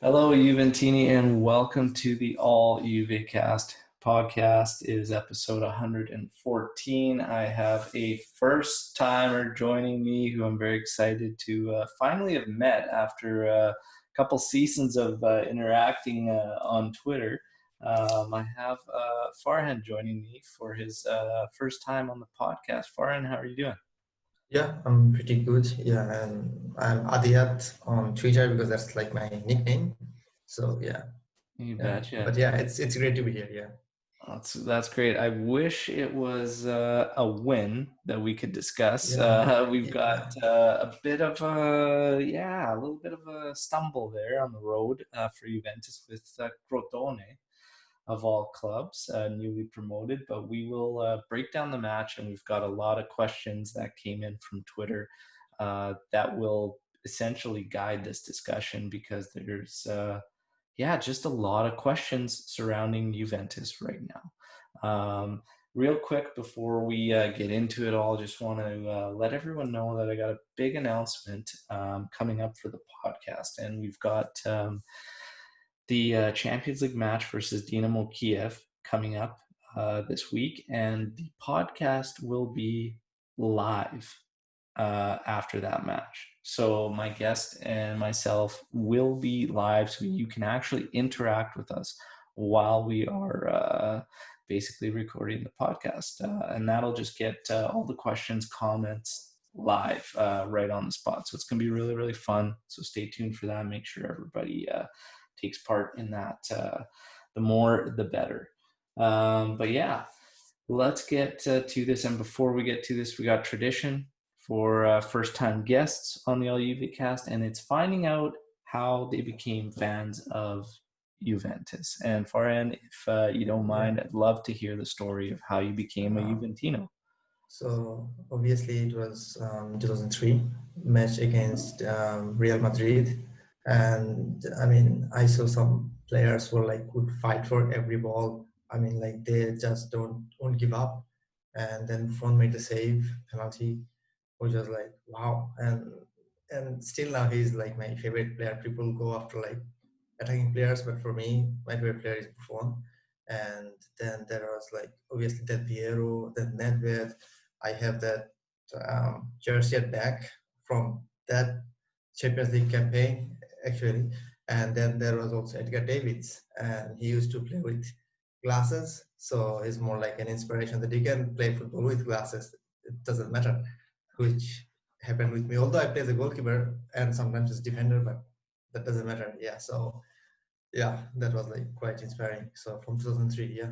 Hello, Juventini, and welcome to the All Juvecast podcast. It is episode 114. I have a first timer joining me who I'm very excited to finally have met after a couple seasons of interacting on Twitter. I have Farhan joining me for his first time on the podcast. Farhan, how are you doing? Yeah, I'm pretty good. Yeah, and I'm Adiyat on Twitter because that's like my nickname. So You yeah. But betcha. yeah, it's great to be here. Yeah, That's great. I wish it was a win that we could discuss. yeah, We've got yeah. a bit of a little bit of a stumble there on the road for Juventus with Crotone of all clubs, newly promoted. But we will break down the match, and we've got a lot of questions that came in from Twitter that will essentially guide this discussion because there's just a lot of questions surrounding Juventus right now. Real quick before we get into it all, just want to let everyone know that I got a big announcement coming up for the podcast, and we've got the Champions League match versus Dynamo Kiev coming up this week, and the podcast will be live after that match. So my guest and myself will be live, so you can actually interact with us while we are basically recording the podcast, and that'll just get all the questions, comments live right on the spot. So it's going to be really, really fun. So stay tuned for that. Make sure everybody takes part in that. The more, the better. But yeah, let's get to this. And before we get to this, we got tradition for first-time guests on the LUV cast, and it's finding out how they became fans of Juventus. And Farhan, if you don't Yeah. mind, I'd love to hear the story of how you became a Um, Juventino. so obviously it was 2003 match against Real Madrid, and I mean I saw some players who like would fight for every ball. I mean like they just don't give up, and then Buffon made the save penalty, which was like wow. And still now he's like my favorite player. People go after like attacking players, but for me my favorite player is Buffon. And then there was like obviously that Piero, then Nedved. I have that jersey at back from that Champions League campaign actually. And then there was also Edgar Davids, and he used to play with glasses, so he's more like an inspiration that you can play football with glasses. It doesn't matter, which happened with me. Although I play as a goalkeeper and sometimes as defender, but that doesn't matter. Yeah, so yeah, that was like quite inspiring. So from 2003, yeah.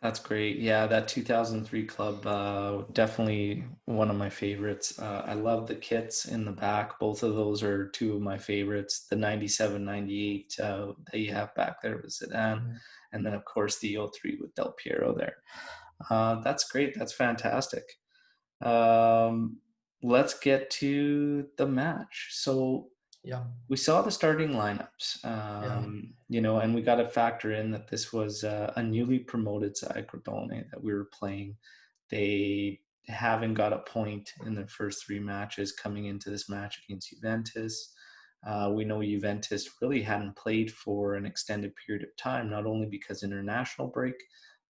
That's great. Yeah, that 2003 club, definitely one of my favorites. I love the kits in the back. Both of those are two of my favorites. The 97, 98 that you have back there with Zidane. Yeah. And then, of course, the 03 with Del Piero there. That's great. That's fantastic. Um, let's get to the match. So Yeah, we saw the starting lineups, yeah, and we got to factor in that this was a newly promoted side, Crotone, that we were playing. They haven't got a point in their first three matches coming into this match against Juventus. We know Juventus really hadn't played for an extended period of time, not only because international break,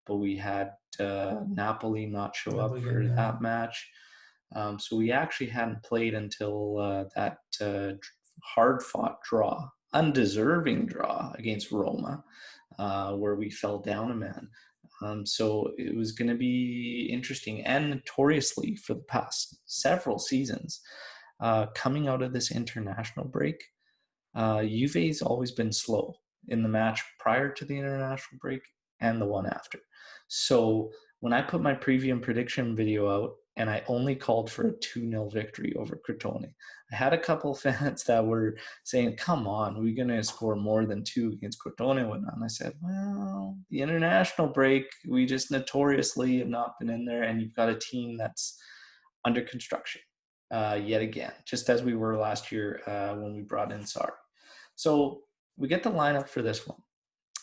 but we had Napoli not show up Napoli game, for yeah. that match. So we actually hadn't played until that hard fought draw, undeserving draw against Roma, where we fell down a man. So it was going to be interesting, and notoriously for the past several seasons, coming out of this international break, Juve's always been slow in the match prior to the international break and the one after. So when I put my preview and prediction video out, and I only called for a 2-0 victory over Crotone, I had a couple fans that were saying, come on, we're going to score more than two against Crotone and whatnot. And I said, well, the international break, we just notoriously have not been in there, and you've got a team that's under construction yet again, just as we were last year when we brought in Sarri. So we get the lineup for this one,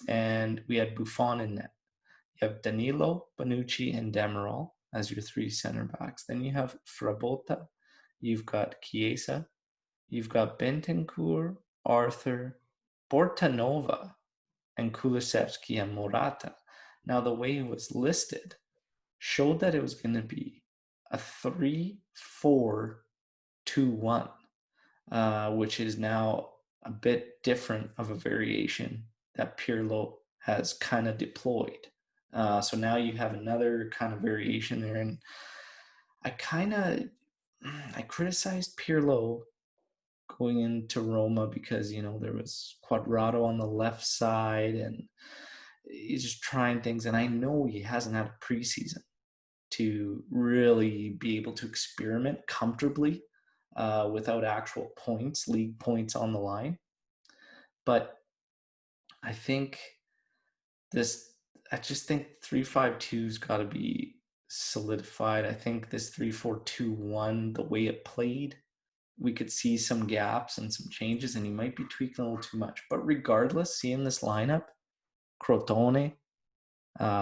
and we had Buffon in net. You have Danilo, Bonucci, and Demiral as your three center backs. Then you have Frabotta, you've got Chiesa, you've got Bentancur, Arthur, Portanova and Kulusevski and Morata. Now, the way it was listed showed that it was going to be a 3-4-2-1, which is now a bit different of a variation that Pirlo has kind of deployed. So now you have another kind of variation there. And I criticized Pirlo going into Roma because, there was Quadrado on the left side and he's just trying things. And I know he hasn't had a preseason to really be able to experiment comfortably without actual points, league points on the line. But I think I just think 3-5-2's got to be solidified. I think this 3-4-2-1, the way it played, we could see some gaps and some changes, and he might be tweaking a little too much. But regardless, seeing this lineup, Crotone,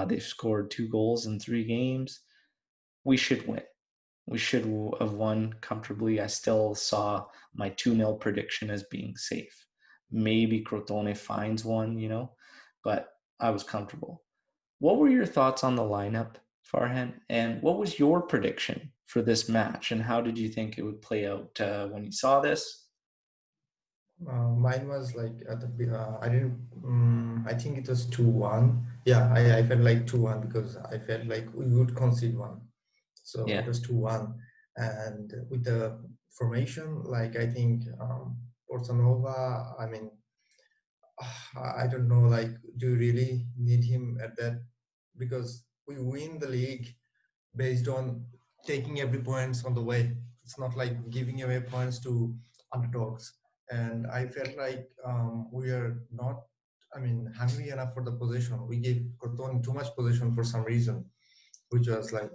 they've scored 2 goals in 3 games. We should win. We should have won comfortably. I still saw my 2-0 prediction as being safe. Maybe Crotone finds one, but I was comfortable. What were your thoughts on the lineup, Farhan? And what was your prediction for this match? And how did you think it would play out when you saw this? Mine was like at the I didn't I think it was 2-1. Yeah, I felt like 2-1 because I felt like we would concede one. So Yeah. it was 2-1. And with the formation, like I think Portanova, I mean, I don't know, like, do you really need him at that? Because we win the league based on taking every points on the way. It's not like giving away points to underdogs. And I felt like we are not, I mean, hungry enough for the possession. We gave Crotone too much possession for some reason, which was like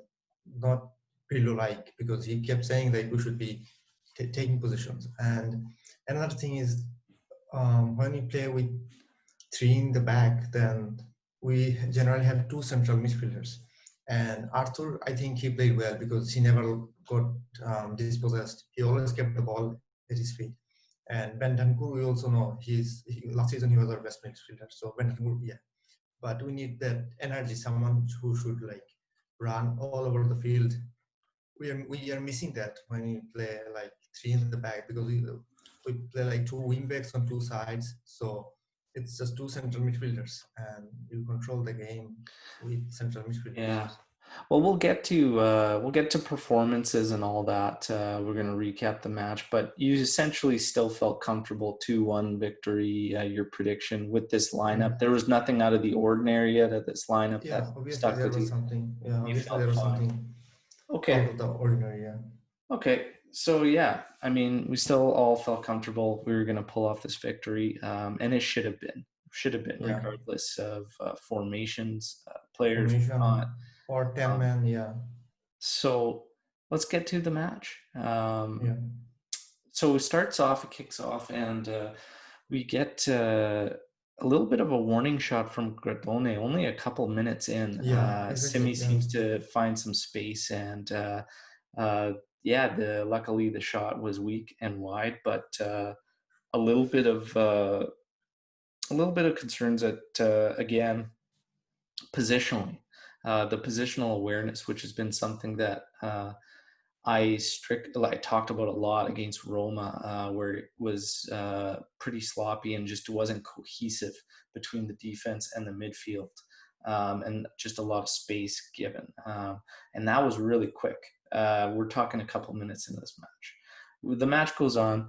not Pirlo-like, because he kept saying that we should be taking positions. And another thing is when we play with 3 in the back, then we generally have 2 central midfielders. And Arthur, I think he played well because he never got dispossessed. He always kept the ball at his feet. And Bentancur, we also know last season he was our best midfielder. So Bentancur, yeah. But we need that energy, someone who should like run all over the field. We are missing that when we play like 3 in the back, because we play like 2 wing backs on 2 sides. So it's just 2 central midfielders, and you control the game with central midfielders. Yeah. Well, we'll get to performances and all that. We're going to recap the match, but you essentially still felt comfortable 2-1 victory. Your prediction with this lineup, Yeah, there was nothing out of the ordinary out of this lineup that yeah. Obviously stuck there with was you. something. Yeah, You obviously felt there was fine. something out Okay. of the ordinary. Yeah. Okay. So yeah, I mean, we still all felt comfortable. We were going to pull off this victory, and it should have been, Yeah. regardless of formations, players, Formation whatnot. or 10 Um, man. Yeah. So let's get to the match. Yeah. So it starts off, it kicks off, and we get a little bit of a warning shot from Crotone only a couple minutes in. Yeah. Exactly. Simi Yeah. seems to find some space, and uh, yeah, luckily the shot was weak and wide, but a little bit of concerns at again positionally. The positional awareness, which has been something that I talked about a lot against Roma, where it was pretty sloppy and just wasn't cohesive between the defense and the midfield, and just a lot of space given. And that was really quick. We're talking a couple minutes into this match. The match goes on,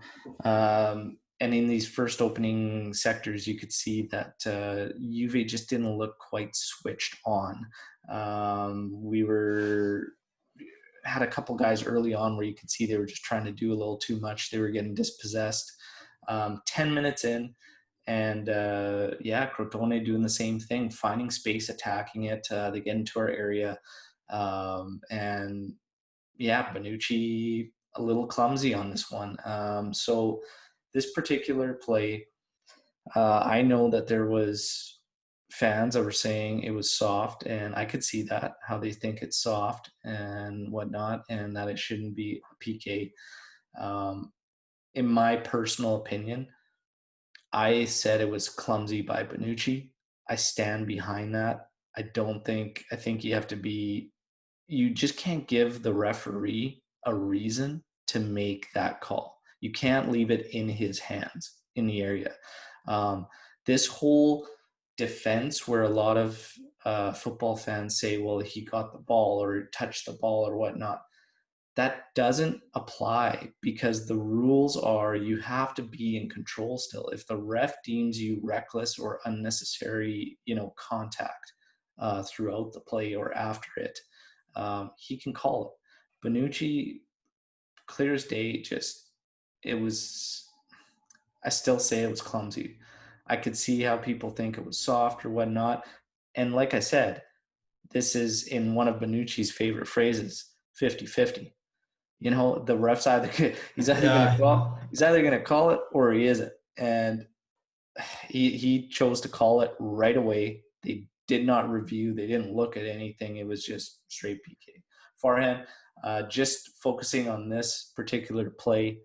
and in these first opening sectors, you could see that Juve just didn't look quite switched on. We had a couple guys early on where you could see they were just trying to do a little too much. They were getting dispossessed. 10 minutes in, and yeah, Crotone doing the same thing, finding space, attacking it. They get into our area, and yeah, Bonucci a little clumsy on this one. So this particular play, I know that there was fans that were saying it was soft, and I could see that, how they think it's soft and whatnot, and that it shouldn't be a PK. In my personal opinion, I said it was clumsy by Bonucci. I stand behind that. I think you have to be, you just can't give the referee a reason to make that call. You can't leave it in his hands in the area. Um, this whole defense, where a lot of football fans say, well, he got the ball or touched the ball or whatnot, that doesn't apply because the rules are you have to be in control still. If the ref deems you reckless or unnecessary, contact throughout the play or after it, he can call it. Bonucci, clear as day, it was, I still say it was clumsy. I could see how people think it was soft or whatnot. And like I said, this is in one of Bonucci's favorite phrases, 50-50. The ref's either he's either going to Yeah, call it or he isn't. And he chose to call it right away. They did not review. They didn't look at anything. It was just straight PK. Farhan, just focusing on this particular play,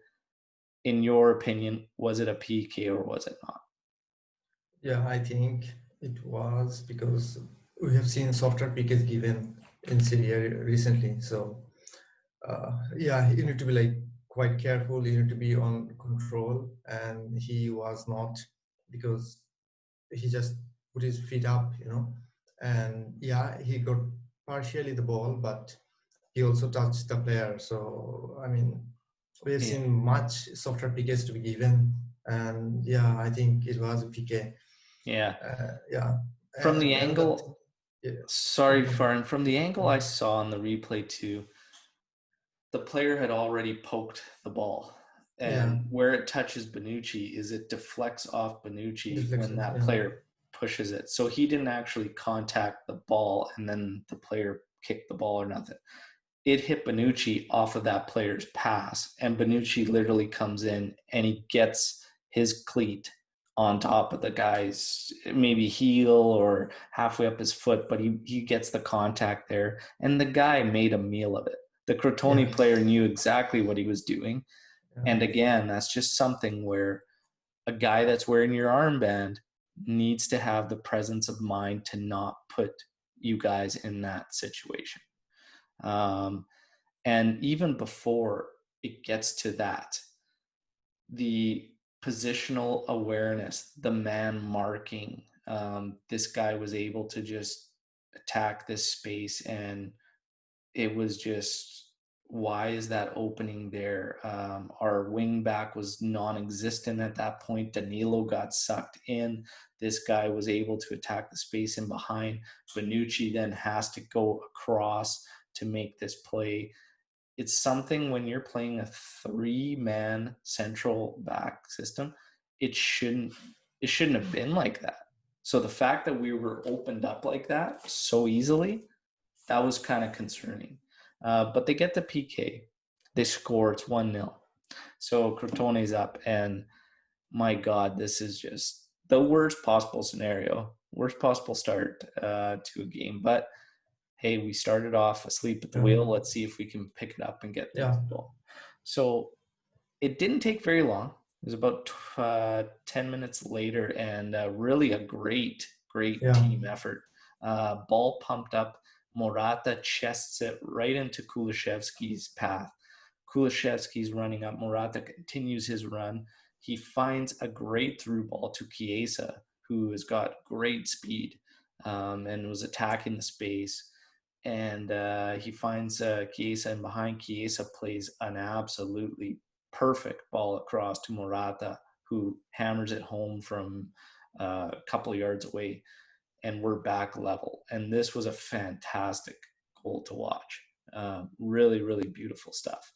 in your opinion, was it a PK or was it not? yeah, I think it was because we have seen softer PKs given in Syria recently. So yeah, you need to be like quite careful. You need to be on control, and he was not because he just put his feet up, and yeah, he got partially the ball, but he also touched the player. So I mean, we have Yeah. seen much softer PKs to be given, and yeah, I think it was a PK. Yeah. Yeah, From the and another thing, angle, yeah, sorry, go ahead. Farhan, from the angle I saw on the replay too, the player had already poked the ball. Yeah, And where it touches Bonucci is it deflects off Bonucci when deflection. that Yeah, player pushes it. So he didn't actually contact the ball and then the player kicked the ball or nothing. It hit Bonucci off of that player's pass, and Bonucci literally comes in and he gets his cleat on top of the guy's maybe heel or halfway up his foot, but he gets the contact there, and the guy made a meal of it. The yeah, Crotone player knew exactly what he was doing, yeah, and again, that's just something where a guy that's wearing your armband needs to have the presence of mind to not put you guys in that situation. Um, and even before it gets to that, the positional awareness, the man marking, this guy was able to just attack this space, and it was just, why is that opening there? Our wing back was non-existent at that point. Danilo got sucked in. This guy was able to attack the space in behind. Bonucci then has to go across to make this play. It's something when you're playing a three-man central back system, it shouldn't it shouldn't have been like that. So the fact that we were opened up like that so easily, that was kind of concerning. But they get the PK. They score. It's 1-0. So Crotone's up, and my God, this is just the worst possible scenario, worst possible start to a game. But hey, we started off asleep at the yeah, wheel. Let's see if we can pick it up and get things yeah, going. So it didn't take very long. It was about 10 minutes later, and really a great yeah, team effort. Ball pumped up. Morata chests it right into Kulishevsky's path. Kulishevsky's running up. Morata continues his run. He finds a great through ball to Chiesa, who has got great speed and was attacking the space. And he finds Chiesa, and behind Chiesa plays an absolutely perfect ball across to Morata, who hammers it home from a couple of yards away, and we're back level. And this was a fantastic goal to watch. Really, really beautiful stuff.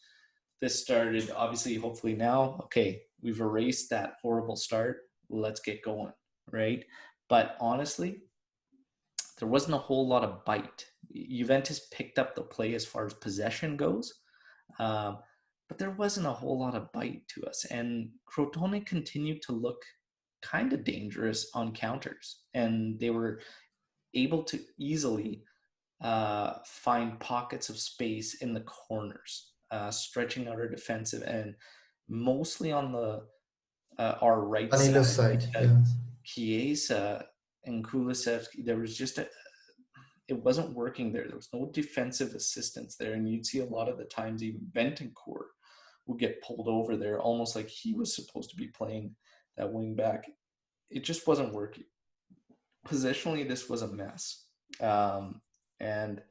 This started, obviously, hopefully now, okay, we've erased that horrible start. Let's get going, right? But honestly, there wasn't a whole lot of bite. Juventus picked up the play as far as possession goes, um, but there wasn't a whole lot of bite to us. And Crotone continued to look kind of dangerous on counters, and they were able to easily find pockets of space in the corners, stretching out our defensive end, mostly on the our right Danilo's side side, because yeah. Chiesa and Kulusevski, there was just it wasn't working there. There was no defensive assistance there, and you'd see a lot of the times even Bentancur would get pulled over there, almost like he was supposed to be playing that wing back. It just wasn't working. Positionally, this was a mess, and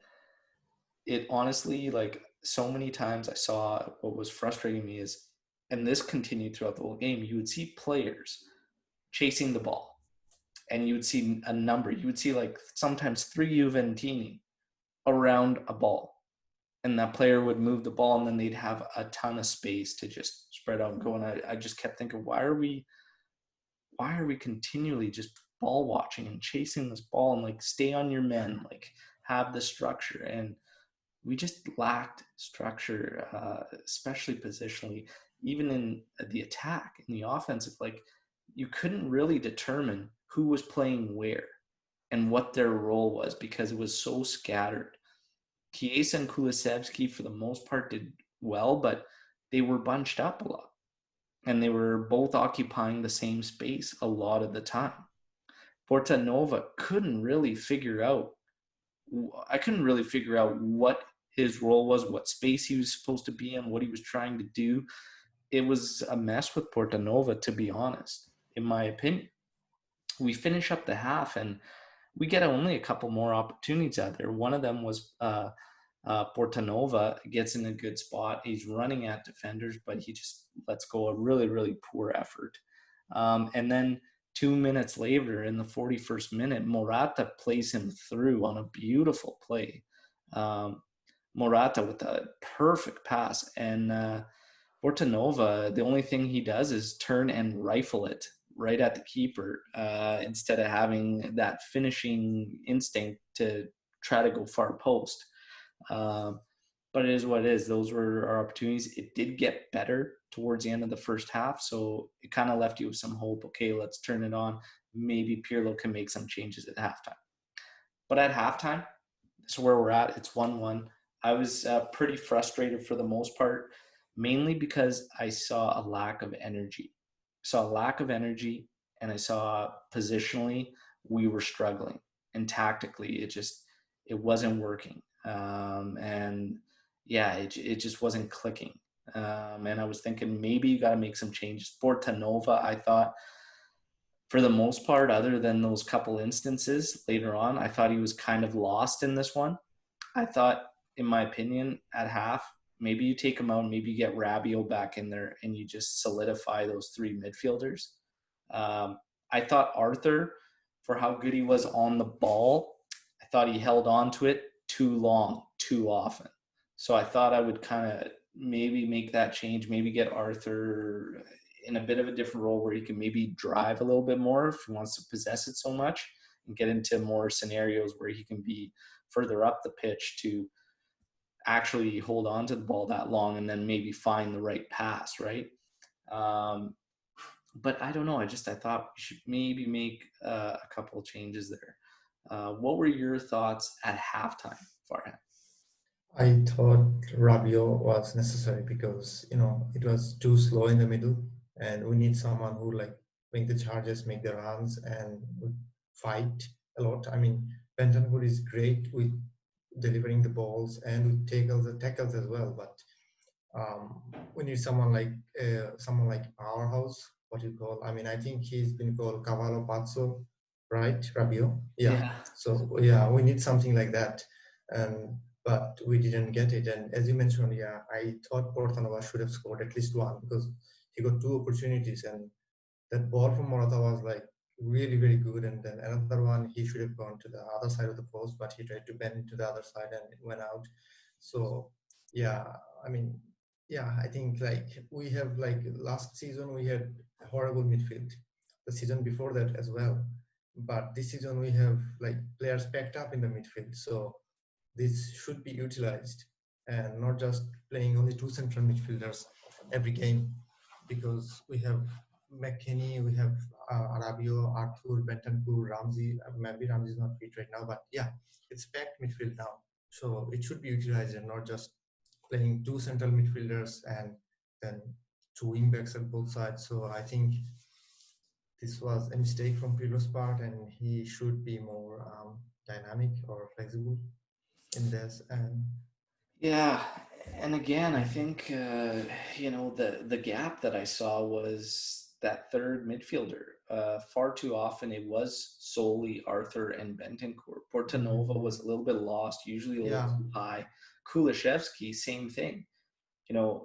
it honestly, like so many times, I saw what was frustrating me is, and this continued throughout the whole game. You would see players chasing the ball, and you would see a number. You would see like sometimes three Juventini around a ball, and that player would move the ball, and then they'd have a ton of space to just spread out and go. And I just kept thinking, why are we continually just ball watching and chasing this ball and like stay on your men, like have the structure? And we just lacked structure, especially positionally, even in the attack, in the offensive. Like you couldn't really determine who was playing where and what their role was because it was so scattered. Chiesa and Kulisevsky, for the most part, did well, but they were bunched up a lot and they were both occupying the same space a lot of the time. Portanova couldn't really figure out. I couldn't really figure out what his role was, what space he was supposed to be in, what he was trying to do. It was a mess with Portanova, to be honest, in my opinion. We finish up the half and we get only a couple more opportunities out there. One of them was Portanova gets in a good spot. He's running at defenders, but he just lets go a really, really poor effort. And then 2 minutes later, in the 41st minute, Morata plays him through on a beautiful play. Um, Morata with a perfect pass. And Portanova, the only thing he does is turn and rifle it right at the keeper instead of having that finishing instinct to try to go far post. Um, but it is what it is. Those were our opportunities. It did get better towards the end of the first half, so it kind of left you with some hope. Okay, let's turn it on. Maybe Pirlo can make some changes at halftime. But at halftime, this is where we're at. It's 1-1. I was pretty frustrated for the most part, mainly because I saw a lack of energy. Saw a lack of energy, and I saw positionally we were struggling, and tactically it wasn't working. And yeah, it just wasn't clicking. And I was thinking maybe you got to make some changes. Portanova, I thought for the most part, other than those couple instances later on, I thought he was kind of lost in this one. I thought, in my opinion, at half, maybe you take him out, maybe you get Rabiot back in there, and you just solidify those three midfielders. Um, I thought Arthur, for how good he was on the ball, I thought he held on to it too long, too often. So I thought I would kind of maybe make that change, maybe get Arthur in a bit of a different role where he can maybe drive a little bit more if he wants to possess it so much and get into more scenarios where he can be further up the pitch to actually hold on to the ball that long and then maybe find the right pass, right? Um, but I don't know. I thought we should maybe make a couple of changes there. What were your thoughts at halftime, Farhan? I thought Rabiot was necessary because it was too slow in the middle, and we need someone who like make the charges, make the runs, and would fight a lot. I mean, Bentancur is great with delivering the balls and with tackles as well, but we need someone like powerhouse. What you call? I mean, I think he's been called Cavallo Pazzo, right? Rabiot. Yeah. Yeah, So yeah, we need something like that, and but we didn't get it. And as you mentioned, yeah, I thought Portanova should have scored at least one because he got two opportunities, and that ball from Morata was like really very good. And then another one, he should have gone to the other side of the post, but he tried to bend to the other side and it went out. So yeah, I mean, yeah, I think like we have like last season we had horrible midfield, the season before that as well. But this season we have like players packed up in the midfield. So this should be utilized and not just playing only two central midfielders every game because we have McKennie, we have Arabio, Arthur, Bentancur, Ramsey. Maybe Ramsey is not fit right now, but yeah, it's packed midfield now. So it should be utilized and not just playing two central midfielders and then two wingbacks at both sides. So I think this was a mistake from Pirlo's part, and he should be more dynamic or flexible in this. And Yeah, and again, I yeah, think the gap that I saw was that third midfielder. Far too often, it was solely Arthur and Bentancur. Portanova mm, was a little bit lost, usually a little yeah, too high. Kulishevsky, same thing.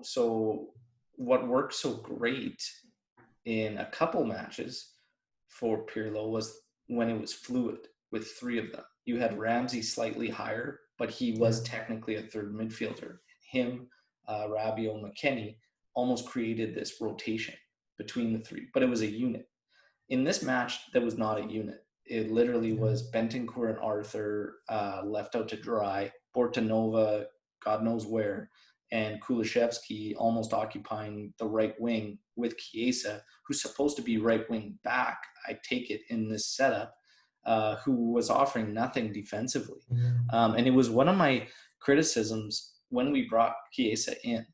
So what worked so great in a couple matches for Pirlo was when it was fluid with three of them. You had Ramsey slightly higher, but he yeah, was technically a third midfielder. Him, Rabiot, McKennie almost created this rotation between the three, but it was a unit. In this match, that was not a unit. It literally yeah, was Bentancur and Arthur left out to dry, Portanova, God knows where, and Kulishevsky almost occupying the right wing with Chiesa, who's supposed to be right wing back, I take it, in this setup, who was offering nothing defensively. yeah, And it was one of my criticisms when we brought Chiesa in,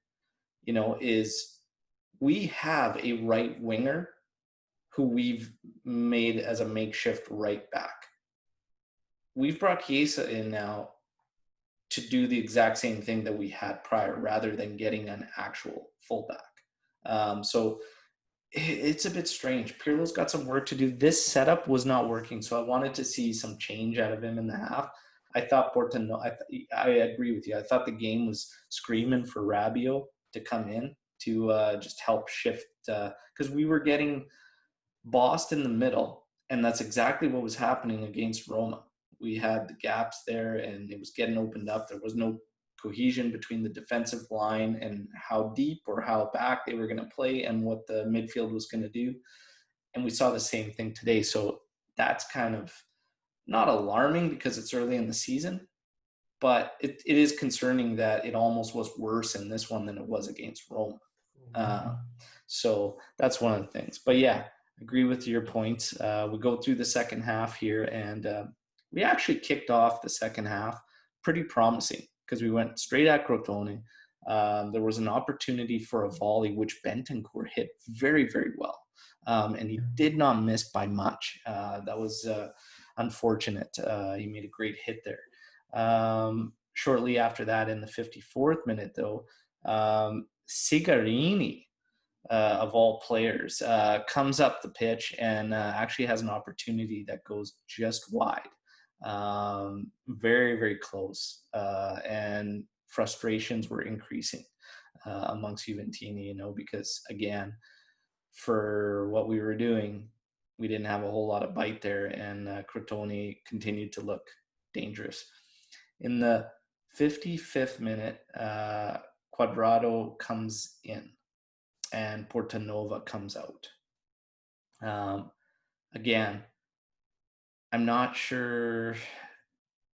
is we have a right winger who we've made as a makeshift right back. We've brought Chiesa in now to do the exact same thing that we had prior rather than getting an actual fullback. So it's a bit strange. Pirlo's got some work to do. This setup was not working, so I wanted to see some change out of him in the half. I thought I agree with you. I thought the game was screaming for Rabiot to come in to just help shift because we were getting bossed in the middle, and that's exactly what was happening against Roma. We had the gaps there, and it was getting opened up. There was no cohesion between the defensive line and how deep or how back they were going to play and what the midfield was going to do. And we saw the same thing today. So that's kind of not alarming because it's early in the season, but it is concerning that it almost was worse in this one than it was against Roma. Uh, yeah, so that's one of the things. But yeah, agree with your points. We go through the second half here, and we actually kicked off the second half pretty promising because we went straight at Crotone. There was an opportunity for a volley, which Bentancur hit very, very well. And he did not miss by much. That was unfortunate. He made a great hit there. Shortly after that, in the 54th minute, though, Sigarini, of all players, comes up the pitch and actually has an opportunity that goes just wide. Very, very close. And frustrations were increasing amongst Juventini, because, again, for what we were doing, we didn't have a whole lot of bite there, and Crotone continued to look dangerous. In the 55th minute, Quadrado comes in and Portanova comes out. Um, Again, I'm not sure.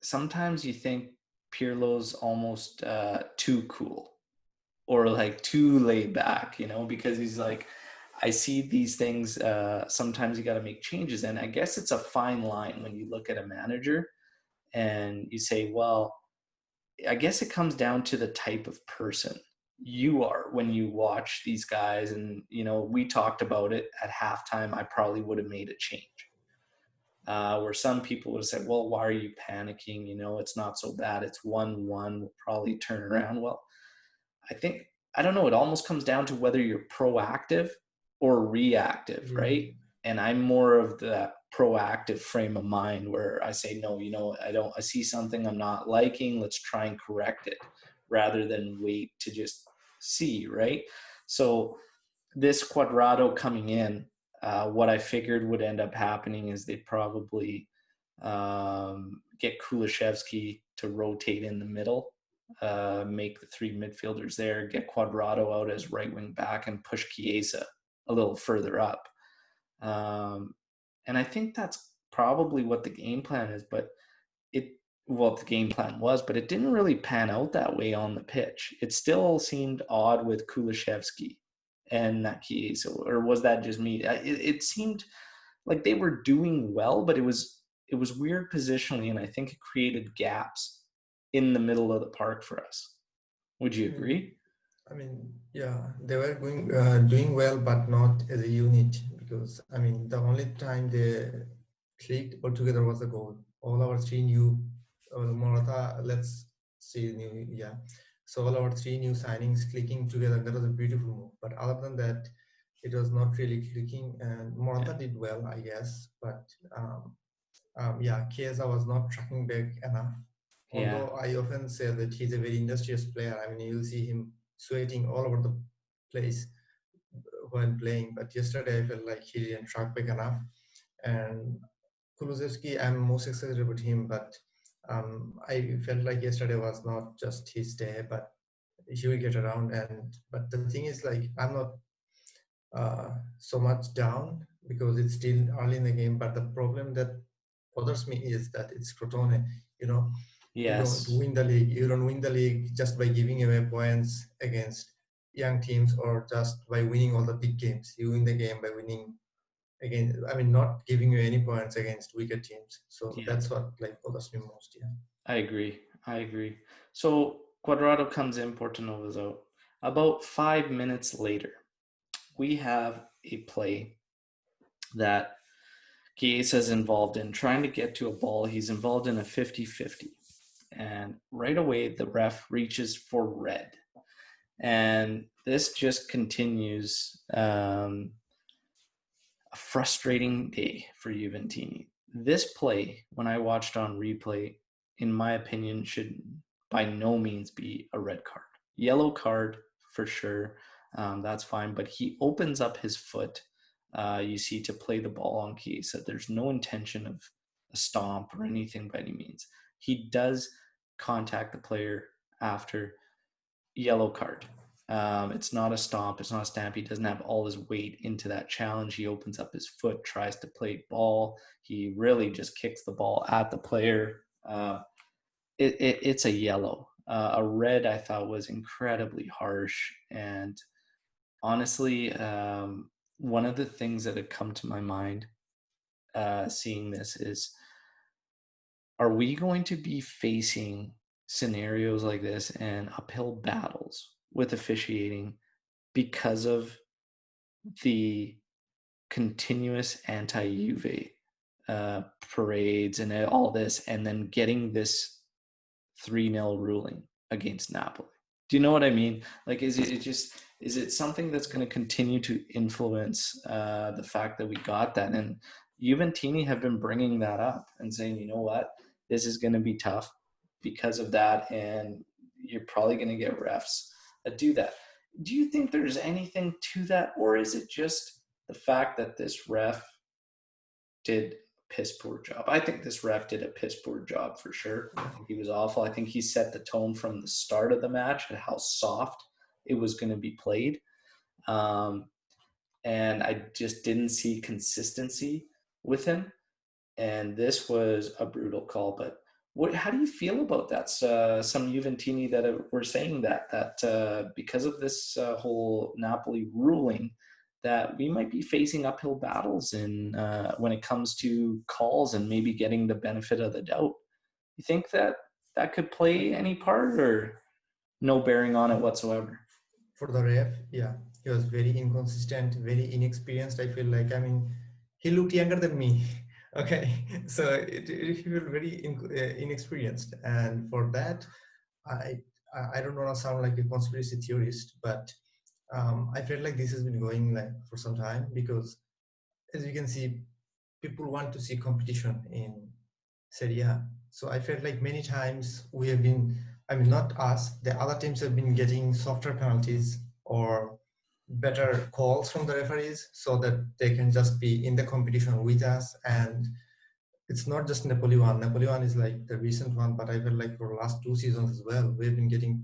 Sometimes you think Pirlo's almost too cool or like too laid back, because he's like, I see these things. Sometimes you got to make changes. And I guess it's a fine line when you look at a manager and you say, well, I guess it comes down to the type of person you are when you watch these guys. And, we talked about it at halftime. I probably would have made a change. Where some people would have said, well, why are you panicking? It's not so bad. It's 1-1. We'll probably turn around. Well, I don't know. It almost comes down to whether you're proactive or reactive, yeah, right? And I'm more of the proactive frame of mind where I say, no, I see something I'm not liking. Let's try and correct it rather than wait to just see, right? So this Quadrado coming in, what I figured would end up happening is they'd probably get Kulishevsky to rotate in the middle, make the three midfielders there, get Quadrado out as right wing back, and push Chiesa a little further up. And I think that's probably what the game plan is, but the game plan was, but it didn't really pan out that way on the pitch. It still seemed odd with Kulishevsky and not Chiesa, or was that just me? It seemed like they were doing well, but it was weird positionally, and I think it created gaps in the middle of the park for us. Would you mm, agree? I mean, yeah, they were doing well, but not as a unit because I mean, the only time they clicked all together was the goal. All our three new Morata, let's see, new, yeah. So all our three new signings clicking together, that was a beautiful move. But other than that, it was not really clicking. And Yeah. Morata did well, I guess. But yeah, Chiesa was not tracking back enough. Yeah. Although I often say that he's a very industrious player. I mean, you'll see him sweating all over the place when playing. But yesterday, I felt like he didn't track back enough. And Kulusevski, I'm most excited about him, but I felt like yesterday was not just his day, but he will get around. And but the thing is, like, I'm not so much down because it's still early in the game. But the problem that bothers me is that it's Crotone. You know, you don't Yes. win the league. You don't win the league just by giving away points against young teams or just by winning all the big games. You win the game by winning again. I mean, not giving you any points against weaker teams. So Yeah. that's what like bothers me most. Yeah. I agree. I agree. So Cuadrado comes in, Portanova's out. About 5 minutes later, we have a play that Chiesa's involved in, trying to get to a ball. He's involved in a 50-50. And right away, the ref reaches for red. And this just continues a frustrating day for Juventini. This play, when I watched on replay, in my opinion, should by no means be a red card. Yellow card for sure. That's fine. But he opens up his foot, you see, to play the ball on Chiesa. There's no intention of a stomp or anything by any means. He does contact the player after, yellow card. It's not a stomp. It's not a stamp. He doesn't have all his weight into that challenge. He opens up his foot, tries to play ball. He really just kicks the ball at the player. It's a yellow. A red, I thought, was incredibly harsh. And honestly, one of the things that had come to my mind seeing this is, are we going to be facing scenarios like this and uphill battles with officiating because of the continuous anti-Juve parades and all this, and then getting this 3-0 ruling against Napoli? Do you know what I mean? Like, is it something that's going to continue to influence the fact that we got that? And Juventini have been bringing that up and saying, you know what, this is going to be tough because of that, and you're probably going to get refs that do that. Do you think there's anything to that, or is it just the fact that this ref did a piss poor job? I think this ref did a piss poor job for sure. I think he was awful. I think he set the tone from the start of the match and how soft it was going to be played. Um, and I just didn't see consistency with him. And this was a brutal call. But how do you feel about that? Some Juventini that were saying that because of this whole Napoli ruling, that we might be facing uphill battles in when it comes to calls and maybe getting the benefit of the doubt. You think that that could play any part, or no bearing on it whatsoever? For the ref, yeah, he was very inconsistent, very inexperienced. I feel like, I mean, he looked younger than me. Okay, so he felt very inexperienced, and for that, I I don't want to sound like a conspiracy theorist, but I felt like this has been going like for some time because, as you can see, people want to see competition in Serie A. So I felt like many times we have been, I mean, not us, the other teams have been getting softer penalties or better calls from the referees so that they can just be in the competition with us. And it's not just Napoli one. Napoli one is like the recent one, but I felt like for the last 2 seasons as well, we've been getting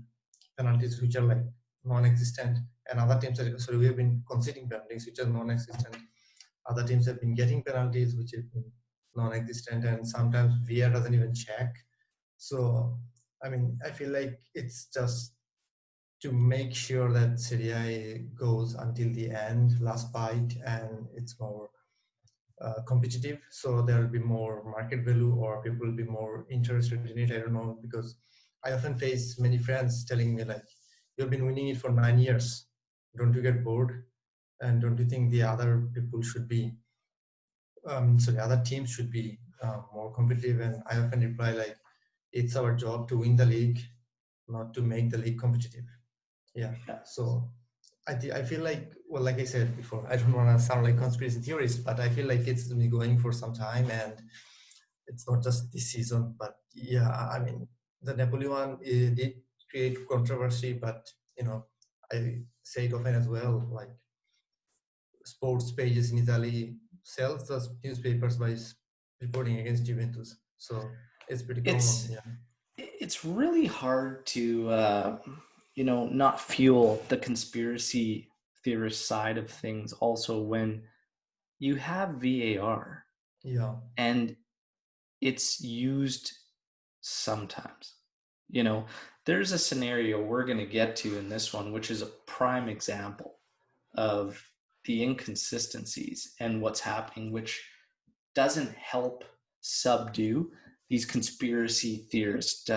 penalties which are like non-existent, and other teams are, sorry, we have been conceding penalties which are non-existent. Other teams have been getting penalties which have been non-existent, and sometimes VAR doesn't even check. So, I mean, I feel like it's just to make sure that Serie A goes until the end, last bite, and it's more competitive. So there will be more market value, or people will be more interested in it. I don't know, because I often face many friends telling me like, You've been winning it for 9 years. Don't you get bored? And don't you think the other people should be, so the other teams should be more competitive? And I often reply like, it's our job to win the league, not to make the league competitive. Yeah. Yeah. So I feel like, well, like I said before, I don't want to sound like conspiracy theorist, but I feel like it's been going for some time, and it's not just this season. But yeah, I mean, the Napoli one did create controversy, but you know, I say it often as well. Like sports pages in Italy sells the newspapers by reporting against Juventus, so it's pretty common. It's Yeah, it's really hard to not fuel the conspiracy theorist side of things also when you have VAR yeah, and it's used sometimes. You know, there's a scenario we're going to get to in this one, which is a prime example of the inconsistencies and what's happening, which doesn't help subdue these conspiracy theorist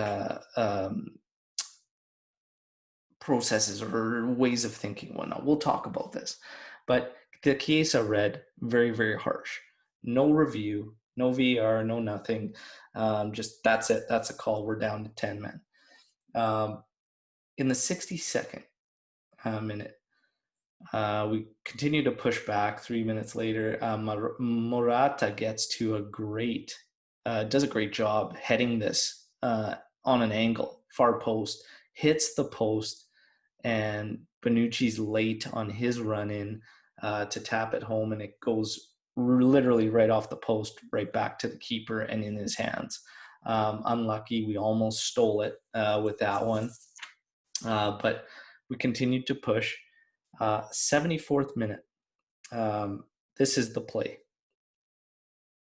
processes or ways of thinking. Whatnot. We'll talk about this, but the case I read very, very harsh. No review, no VR, no nothing. Just that's it. That's a call. We're down to 10 men. In the 62nd minute, we continue to push back. 3 minutes later, Morata gets to does a great job heading this on an angle, far post, hits the post, and Bonucci's late on his run in to tap it home, and it goes literally right off the post, right back to the keeper and in his hands. Unlucky, we almost stole it with that one, but we continued to push. 74th minute. This is the play.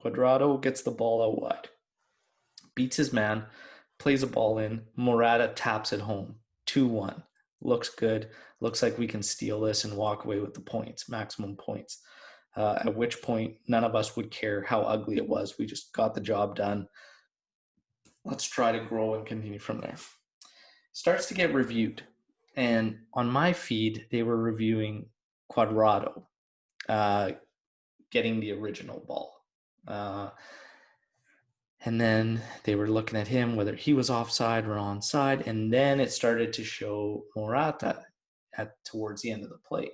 Cuadrado gets the ball out wide, beats his man, plays a ball in. Morata taps it home. 2-1. Looks good. Looks like we can steal this and walk away with the points, maximum points. At which point, none of us would care how ugly it was. We just got the job done. Let's try to grow and continue from there. Starts to get reviewed. And on my feed, they were reviewing Cuadrado getting the original ball. And then they were looking at him, whether he was offside or onside. And then it started to show Morata towards the end of the play.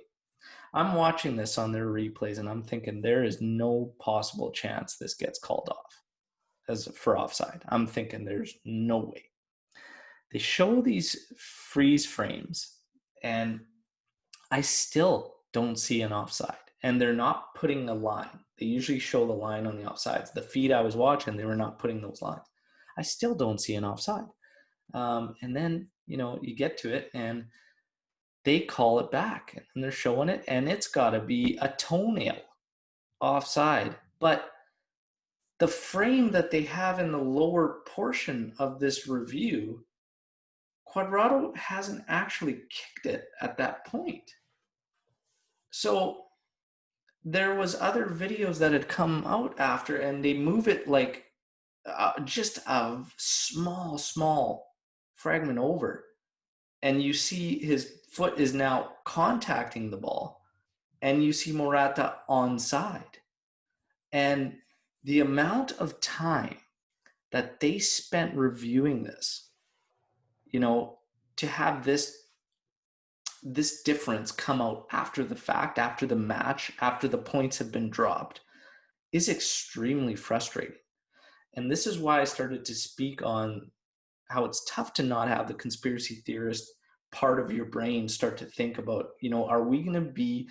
I'm watching this on their replays and I'm thinking there is no possible chance this gets called off for offside. I'm thinking there's no way. They show these freeze frames and I still don't see an offside. And they're not putting a line. They usually show the line on the offsides. The feed I was watching, they were not putting those lines. I still don't see an offside. And then, you get to it and they call it back and they're showing it and it's got to be a toenail offside. But the frame that they have in the lower portion of this review, Cuadrado hasn't actually kicked it at that point. So there was other videos that had come out after and they move it like just a small fragment over. And you see his foot is now contacting the ball and you see Morata onside. And the amount of time that they spent reviewing this, to have this difference come out after the fact, after the match, after the points have been dropped, is extremely frustrating. And this is why I started to speak on how it's tough to not have the conspiracy theorist part of your brain start to think about, are we going to be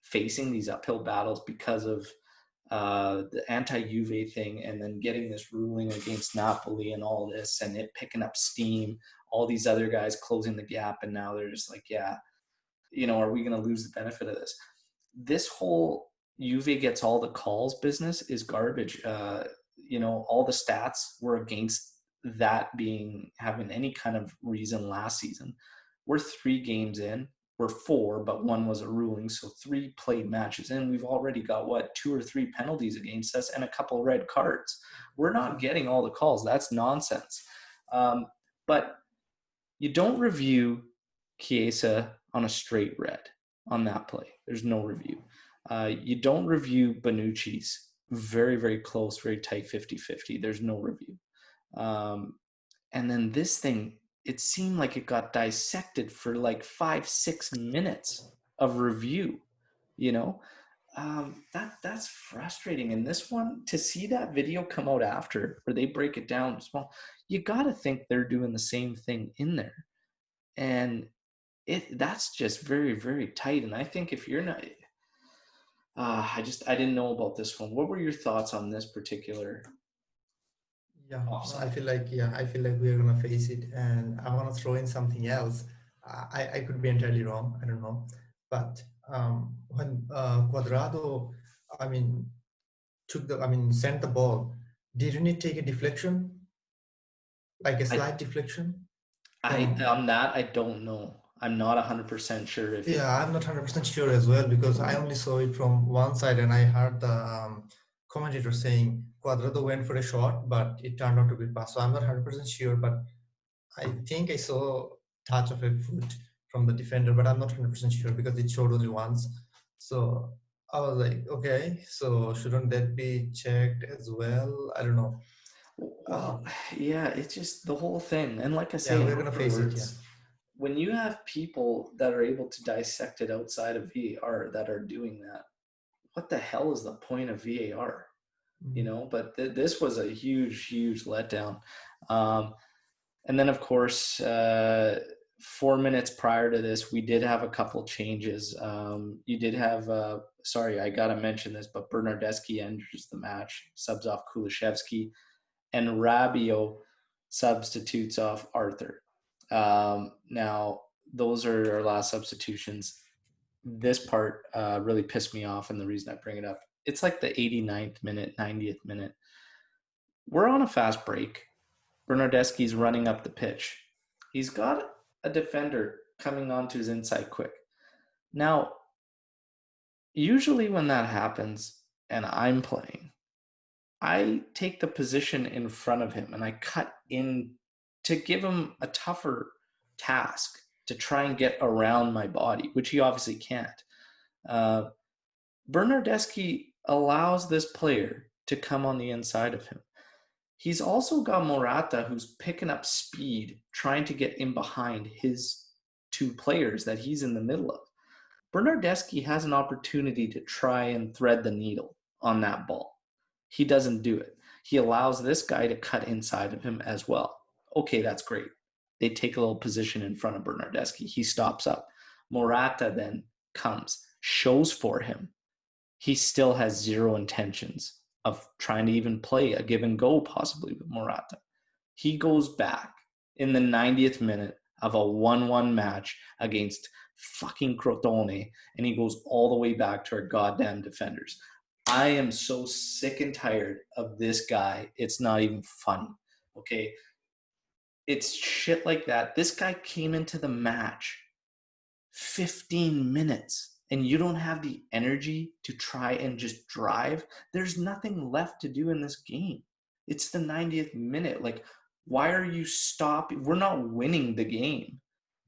facing these uphill battles because of the anti-Juve thing and then getting this ruling against Napoli and all this and it picking up steam, all these other guys closing the gap, and now they're just like, yeah, are we going to lose the benefit of this? This whole Juve gets all the calls business is garbage. All the stats were against that having any kind of reason last season. We're 3 games in. We're 4, but 1 was a ruling. So 3 played matches in. We've already got 2 or 3 penalties against us and a couple red cards. We're not getting all the calls. That's nonsense. But you don't review Chiesa on a straight red on that play. There's no review. You don't review Bonucci's very, very close, very tight 50-50. There's no review. And then this thing, it seemed like it got dissected for like 5-6 minutes of review, you know? That's frustrating. And this one, to see that video come out after where they break it down small, you got to think they're doing the same thing in there. And that's just very, very tight. And I think if you're not, I didn't know about this one. What were your thoughts on this particular Yeah, no, offside? I feel like we're gonna face it, and I want to throw in something else. I could be entirely wrong. I don't know, but when Cuadrado, I mean, sent the ball, didn't it take a deflection, like a I slight deflection I from? on that I don't know. I'm not 100% sure if it. Yeah, I'm not 100% sure as well because I only saw it from one side, and I heard the commentator saying Cuadrado went for a shot, but it turned out to be pass. So I'm not 100% sure, but I think I saw touch of a foot from the defender, but I'm not 100% sure because it showed only once. So I was like, okay, so shouldn't that be checked as well? I don't know. Well, Um, yeah, it's just the whole thing. And like I yeah, say, we're gonna face it. Yeah. afterwards, when you have people that are able to dissect it outside of VAR that are doing that, what the hell is the point of VAR? Mm. But this was a huge, huge letdown. Um, and then, of course, 4 minutes prior to this, we did have a couple changes. You did have, sorry, I got to mention this, but Bernardeschi enters the match, subs off Kulishevsky, and Rabiot substitutes off Arthur. Now, those are our last substitutions. This part really pissed me off, and the reason I bring it up, it's like the 89th minute, 90th minute. We're on a fast break. Bernardeschi's running up the pitch. He's got a defender coming onto his inside quick. Now, usually when that happens and I'm playing, I take the position in front of him and I cut in to give him a tougher task to try and get around my body, which he obviously can't. Uh, Bernardeschi allows this player to come on the inside of him. He's also got Morata, who's picking up speed, trying to get in behind his two players that he's in the middle of. Bernardeschi has an opportunity to try and thread the needle on that ball. He doesn't do it. He allows this guy to cut inside of him as well. Okay, that's great. They take a little position in front of Bernardeschi. He stops up. Morata then comes, shows for him. He still has zero intentions of trying to even play a give and go possibly with Morata. He goes back in the 90th minute of a 1-1 match against fucking Crotone, and he goes all the way back to our goddamn defenders. I am so sick and tired of this guy. It's not even funny. Okay. It's shit like that. This guy came into the match 15 minutes and you don't have the energy to try and just drive. There's nothing left to do in this game. It's the 90th minute. Like, why are you stopping? We're not winning the game.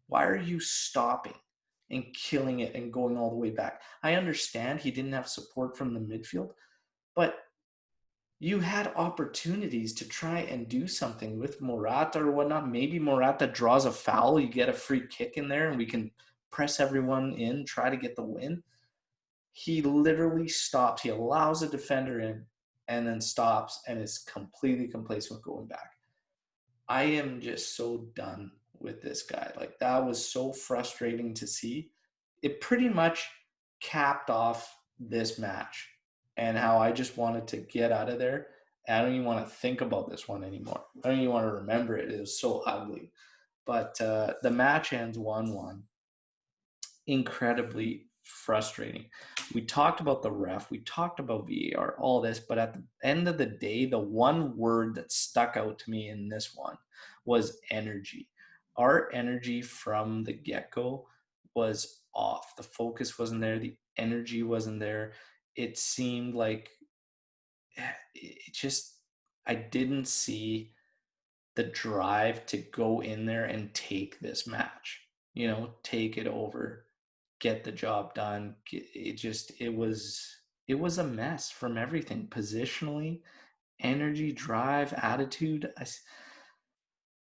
Why are you stopping and killing it and going all the way back? I understand he didn't have support from the midfield, but you had opportunities to try and do something with Morata or whatnot. Maybe Morata draws a foul, you get a free kick in there, and we can press everyone in, try to get the win. He literally stops. He allows a defender in and then stops and is completely complacent with going back. I am just so done with this guy. Like, that was so frustrating to see. It pretty much capped off this match and how I just wanted to get out of there. I don't even want to think about this one anymore. I don't even want to remember it. It was so ugly. But the match ends 1-1. Incredibly frustrating. We talked about the ref, we talked about VAR, all this, but at the end of the day, the one word that stuck out to me in this one was energy. Our energy from the get-go was off. The focus wasn't there, the energy wasn't there. It seemed like it just, I didn't see the drive to go in there and take this match. take it over, get the job done. It was a mess from everything, positionally, energy, drive, attitude.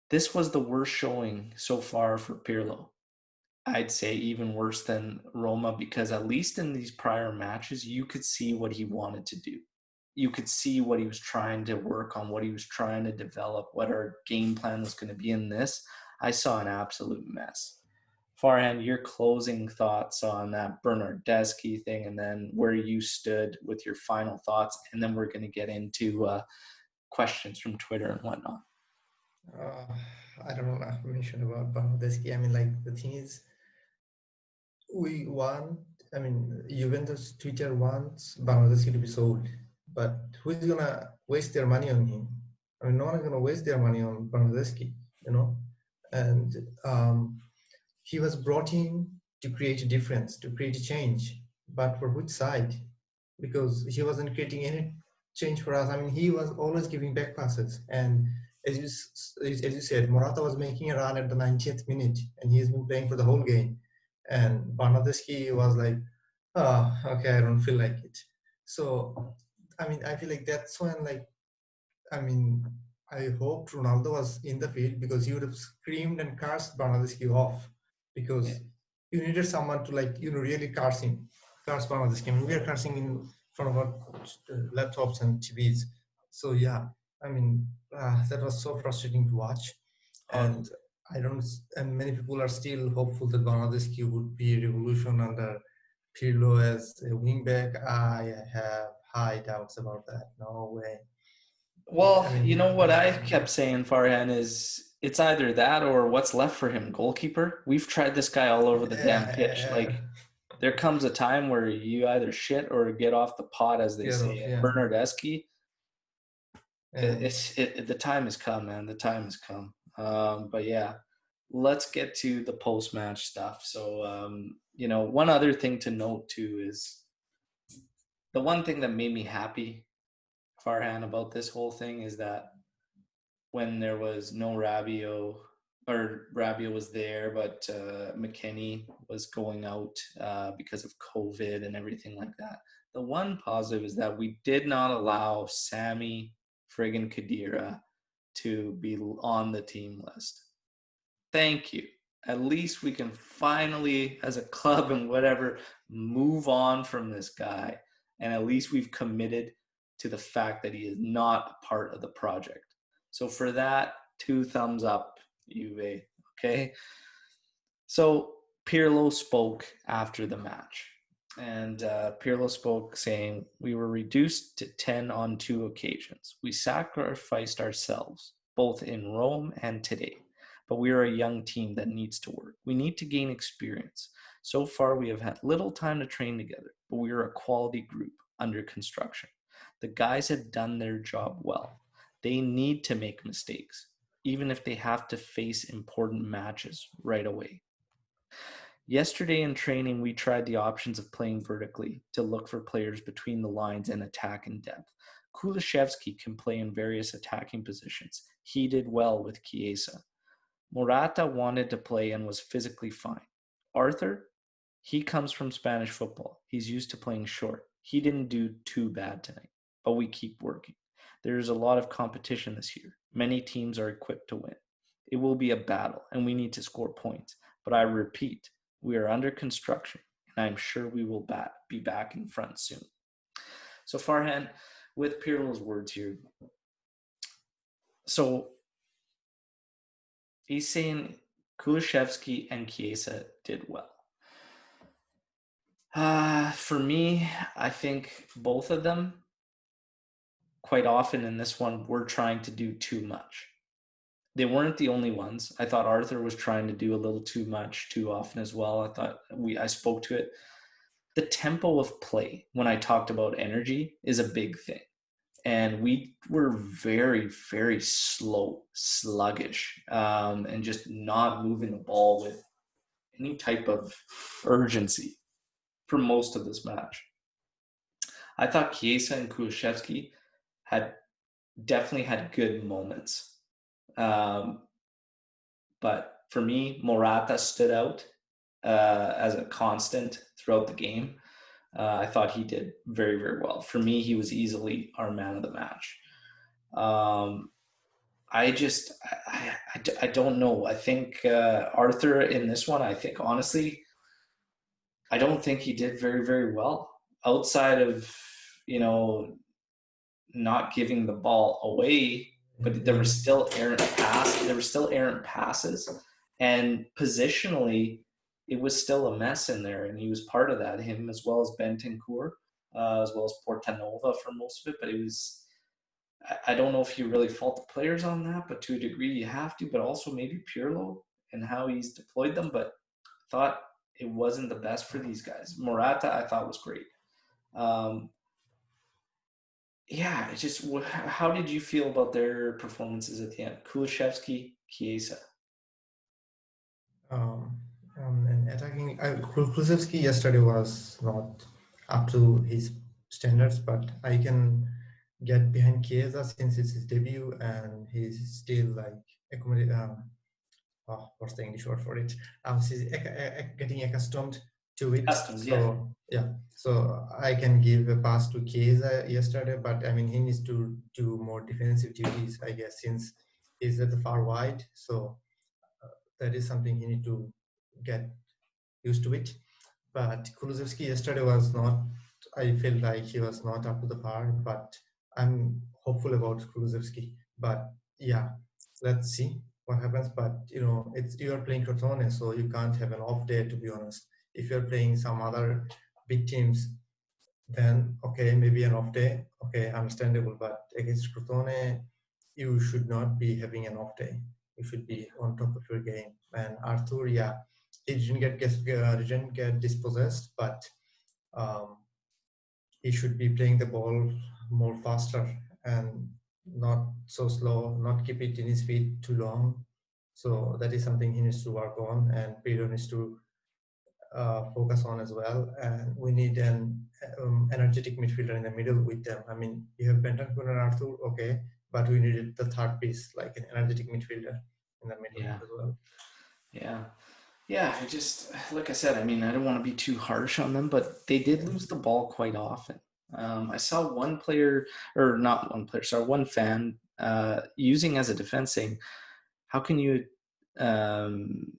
This was the worst showing so far for Pirlo. I'd say even worse than Roma, because at least in these prior matches, you could see what he wanted to do. You could see what he was trying to work on, what he was trying to develop, what our game plan was going to be. In this, I saw an absolute mess. Farhan, your closing thoughts on that Bernardeschi thing, and then where you stood with your final thoughts, and then we're going to get into questions from Twitter and whatnot. Uh, I don't know information about Bernardeschi. I mean, like the thing is, we want. I mean, Juventus Twitter wants Bernardeschi to be sold, but who's gonna waste their money on him? I mean, no one's gonna waste their money on Bernardeschi, you know. And he was brought in to create a difference, to create a change, but for which side? Because he wasn't creating any change for us. I mean, he was always giving back passes, and as you said, Morata was making a run at the 90th minute, and he's been playing for the whole game. And Bernardeschi was like, "Oh, okay, I don't feel like it." So, I mean, I feel like that's when, like, I mean, I hoped Ronaldo was in the field because he would have screamed and cursed Bernardeschi off, Yeah. because you needed someone to, like, really curse Bernardeschi. I mean, we are cursing in front of our laptops and TVs. So yeah, I mean, that was so frustrating to watch. Oh, And I don't, and many people are still hopeful that Bernardeschi would be a revolution under Pirlo as a wingback. I have high doubts about that. No way. I well, mean, you know what I kept saying, Farhan, is it's either that or what's left for him, goalkeeper. We've tried this guy all over the damn pitch. yeah, Like, there comes a time where you either shit or get off the pot, as they get say. off, And yeah, Bernardeschi, yeah. the time has come, man. The time has come. But yeah, let's get to the post match stuff. So, one other thing to note too is the one thing that made me happy, Farhan, about this whole thing is that when there was no Rabiot, or Rabiot was there, but McKennie was going out because of COVID and everything like that. The one positive is that we did not allow Sammy friggin' Khedira to be on the team list. Thank you. At least we can finally, as a club and whatever, move on from this guy. And at least we've committed to the fact that he is not a part of the project. So for that, 2 thumbs up, Juve. Okay. So Pirlo spoke after the match. And Pirlo spoke saying, "We were reduced to 10 on 2 occasions. We sacrificed ourselves, both in Rome and today. But we are a young team that needs to work. We need to gain experience. So far, we have had little time to train together, but we are a quality group under construction. The guys have done their job well. They need to make mistakes, even if they have to face important matches right away. Yesterday in training, we tried the options of playing vertically to look for players between the lines and attack in depth. Kulishevsky can play in various attacking positions. He did well with Chiesa. Morata wanted to play and was physically fine. Arthur, he comes from Spanish football. He's used to playing short. He didn't do too bad tonight, but we keep working. There is a lot of competition this year. Many teams are equipped to win. It will be a battle, and we need to score points. But I repeat, we are under construction, and I'm sure we will be back in front soon." So Farhan, with Pirlo's words here, so he's saying Kulishevsky and Chiesa did well. For me, I think both of them, quite often in this one, were trying to do too much. They weren't the only ones. I thought Arthur was trying to do a little too much too often as well. I spoke to it. The tempo of play, when I talked about energy, is a big thing. And we were very, very slow, sluggish, and just not moving the ball with any type of urgency for most of this match. I thought Chiesa and Kulishevsky had definitely had good moments, um, but for me, Morata stood out as a constant throughout the game. I thought he did very, very well. For me, he was easily our man of the match. Um, I don't know. I think Arthur in this one, I think honestly, I don't think he did very, very well outside of, you know, not giving the ball away, but there were Yeah. still errant passes. There were still errant passes, and positionally, it was still a mess in there, and he was part of that. Him as well as Bentancur, as well as Portanova for most of it. But it was. I don't know if you really fault the players on that, but to a degree you have to. But also maybe Pirlo and how he's deployed them. But I thought it wasn't the best for these guys. Morata, I thought was great. Um, yeah, it's just how did you feel about their performances at the end? Kulishevsky, Chiesa. Um, and attacking, Kulusevski yesterday was not up to his standards, but I can get behind Chiesa since it's his debut and he's still like what's the English word for it? He's getting accustomed to it. Customs, yeah. So yeah, so I can give a pass to Chiesa yesterday, but I mean he needs to do more defensive duties, I guess, since he's at the far wide. So that is something he need to get used to it. But Kulusevski yesterday was not. I feel like he was not up to the par. But I'm hopeful about Kulusevski. But yeah, let's see what happens. But you know, it's you are playing Crotone, so you can't have an off day. To be honest, if you're playing some other big teams, then okay, maybe an off day, okay, understandable. But against Crotone, you should not be having an off day. You should be on top of your game. And Arthur, yeah, he didn't get dispossessed, but um, he should be playing the ball more faster and not so slow, not keep it in his feet too long. So that is something he needs to work on, and Pedro needs to focus on as well. And we need an energetic midfielder in the middle with them. I mean, you have Bentancur and Arthur, okay, but we needed the third piece, like an energetic midfielder in the middle Yeah. as well. Yeah. Yeah. I just, like I said, I mean, I don't want to be too harsh on them, but they did Yeah. lose the ball quite often. I saw one player, or not one player, sorry, one fan using as a defense saying, how can you um,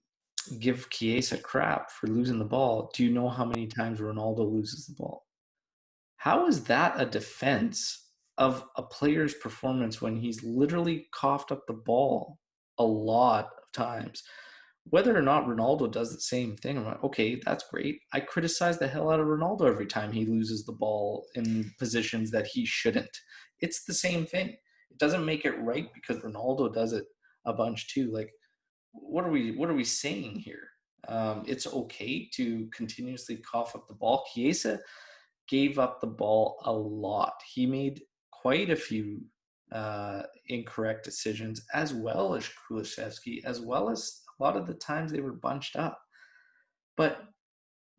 give Chiesa crap for losing the ball? Do you know how many times Ronaldo loses the ball? How is that a defense of a player's performance when he's literally coughed up the ball a lot of times? Whether or not Ronaldo does the same thing, I'm like, okay, that's great. I criticize the hell out of Ronaldo every time he loses the ball in positions that he shouldn't. It's the same thing. It doesn't make it right because Ronaldo does it a bunch too. Like, what are we saying here? It's okay to continuously cough up the ball. Chiesa gave up the ball a lot. He made quite a few incorrect decisions, as well as Kulusevski, as well as a lot of the times they were bunched up. But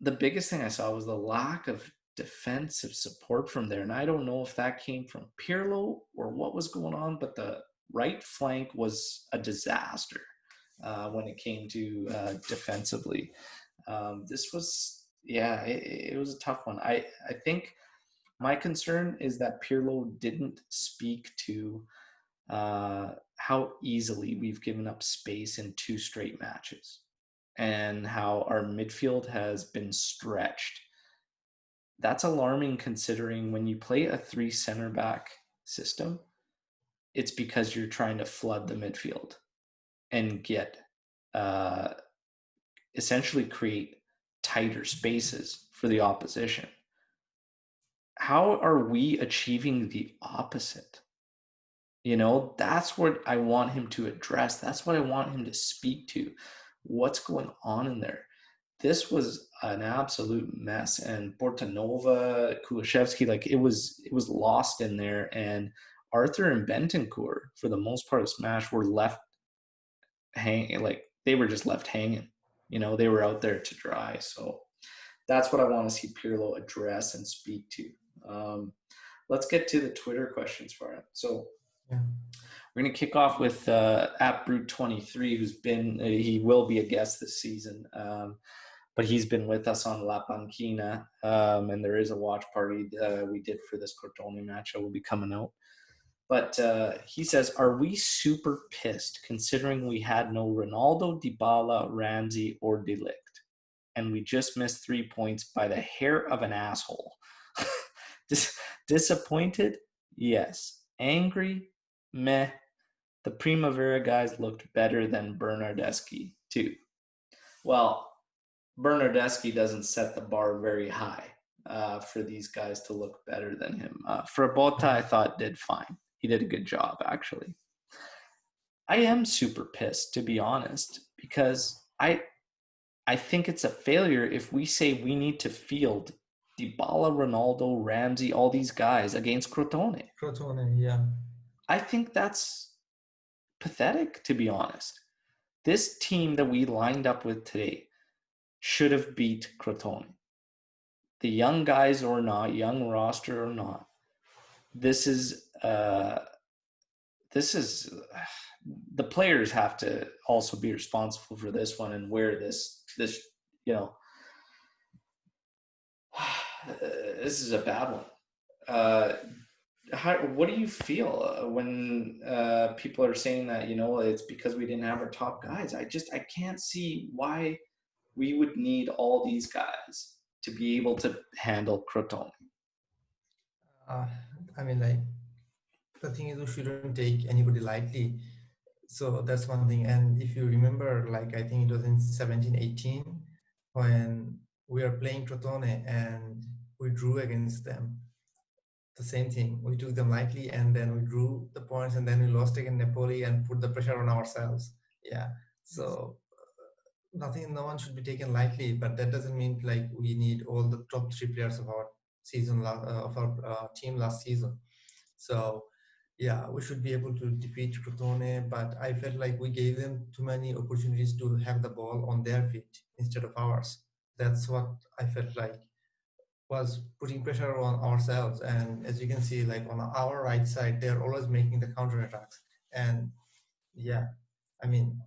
the biggest thing I saw was the lack of defensive support from there. And I don't know if that came from Pirlo or what was going on, but the right flank was a disaster when it came to defensively. This was, yeah, it was a tough one. I think my concern is that Pirlo didn't speak to how easily we've given up space in 2 straight matches and how our midfield has been stretched. That's alarming considering when you play a 3 center back system, it's because you're trying to flood the midfield and get uh, essentially create tighter spaces for the opposition. How are we achieving the opposite? You know, that's what I want him to address. That's what I want him to speak to. What's going on in there? This was an absolute mess. And Portanova, Kulishevsky, like it was lost in there. And Arthur and Bentancur, for the most part of this match, were left hanging. Like they were just left hanging. You know, they were out there to dry. So that's what I want to see Pirlo address and speak to. Let's get to the Twitter questions for it. So Yeah. We're going to kick off with at Brute23, he will be a guest this season, but he's been with us on La Panquina, and there is a watch party we did for this Crotone match that will be coming out. But he says, are we super pissed considering we had no Ronaldo, Dybala, Ramsey, or De Ligt? And we just missed 3 points by the hair of an asshole. Disappointed? Yes. Angry? Meh. The Primavera guys looked better than Bernardeschi, too. Well, Bernardeschi doesn't set the bar very high for these guys to look better than him. Frabotta, I thought, did fine. He did a good job, actually. I am super pissed, to be honest, because I think it's a failure if we say we need to field Dybala, Ronaldo, Ramsey, all these guys against Crotone. Crotone, yeah. I think that's pathetic, to be honest. This team that we lined up with today should have beat Crotone. The young guys or not, young roster or not, this is the players have to also be responsible for this one and wear this this is a bad one. What do you feel when people are saying that it's because we didn't have our top guys? I can't see why we would need all these guys to be able to handle Crotone. I mean, like, the thing is, we shouldn't take anybody lightly. So that's one thing. And if you remember, like, I think it was in 17-18 when we are playing Crotone and we drew against them. The same thing. We took them lightly and then we drew the points and then we lost against Napoli and put the pressure on ourselves. Yeah. So no one should be taken lightly, but that doesn't mean like we need all the top 3 players of our season, of our team last season. So yeah, we should be able to defeat Crotone, but I felt like we gave them too many opportunities to have the ball on their feet instead of ours. That's what I felt like was putting pressure on ourselves. And as you can see, like on our right side, they're always making the counter attacks. And yeah, I mean,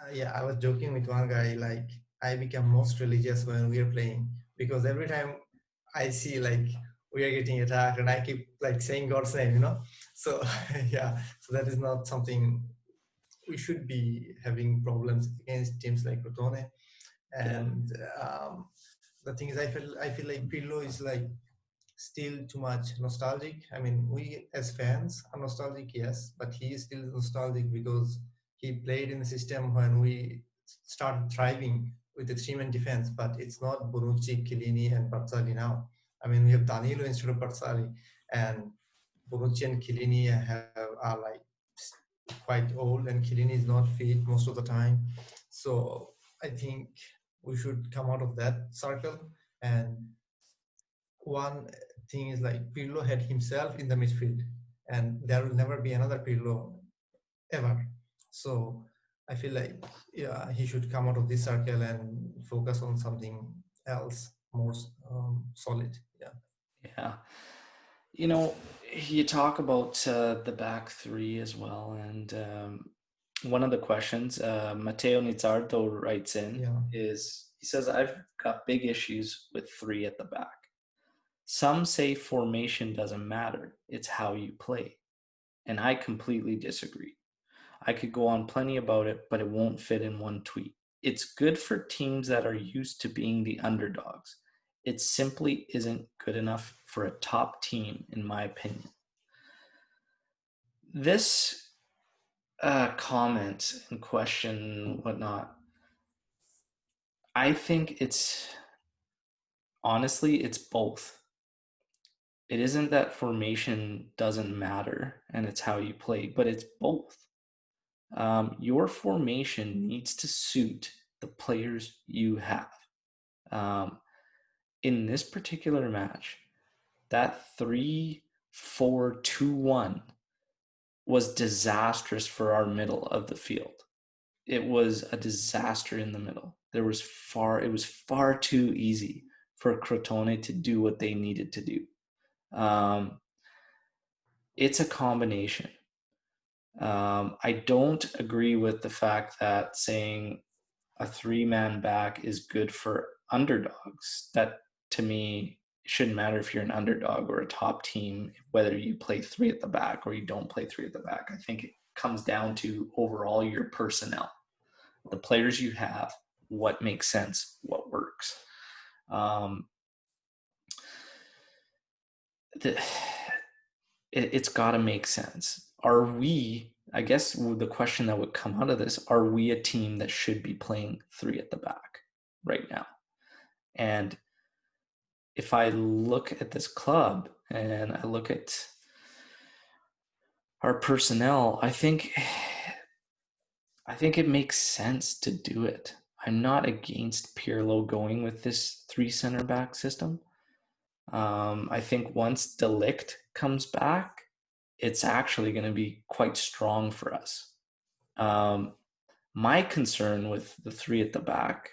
I was joking with one guy, like I become most religious when we are playing because every time I see like we are getting attacked and I keep like saying God's name. So yeah, so that is not something we should be having problems against teams like Crotone. And the thing is, I feel like Pirlo is like still too much nostalgic. I mean, we as fans are nostalgic, yes, but he is still nostalgic because he played in a system when we started thriving with extreme and defense, but it's not Bonucci, Chiellini, and Barzagli now. I mean, we have Danilo instead of Barzagli, and Bonucci and Chiellini are like quite old, and Chiellini is not fit most of the time. So I think we should come out of that circle. And one thing is like Pirlo had himself in the midfield, and there will never be another Pirlo ever. So I feel like he should come out of this circle and focus on something else more solid. Yeah. Yeah. You talk about the back 3 as well, and one of the questions Matteo Nizzardo writes in is, he says, I've got big issues with 3 at the back. Some say formation doesn't matter, it's how you play. And I completely disagree. I could go on plenty about it, but it won't fit in one tweet. It's good for teams that are used to being the underdogs. It simply isn't good enough for a top team, in my opinion. This comment and question, whatnot, I think honestly, it's both. It isn't that formation doesn't matter and it's how you play, but it's both. Your formation needs to suit the players you have. In this particular match, that 3-4-2-1 was disastrous for our middle of the field. It was a disaster in the middle. It was far too easy for Crotone to do what they needed to do. It's a combination. I don't agree with the fact that saying a three-man back is good for underdogs. That, to me, shouldn't matter if you're an underdog or a top team, whether you play three at the back or you don't play three at the back. I think it comes down to overall your personnel, the players you have, what makes sense, what works. It's got to make sense. Are we, I guess the question that would come out of this, are we a team that should be playing three at the back right now? And if I look at this club and I look at our personnel, I think it makes sense to do it. I'm not against Pirlo going with this three center back system. I think once De Ligt comes back, it's actually going to be quite strong for us. My concern with the three at the back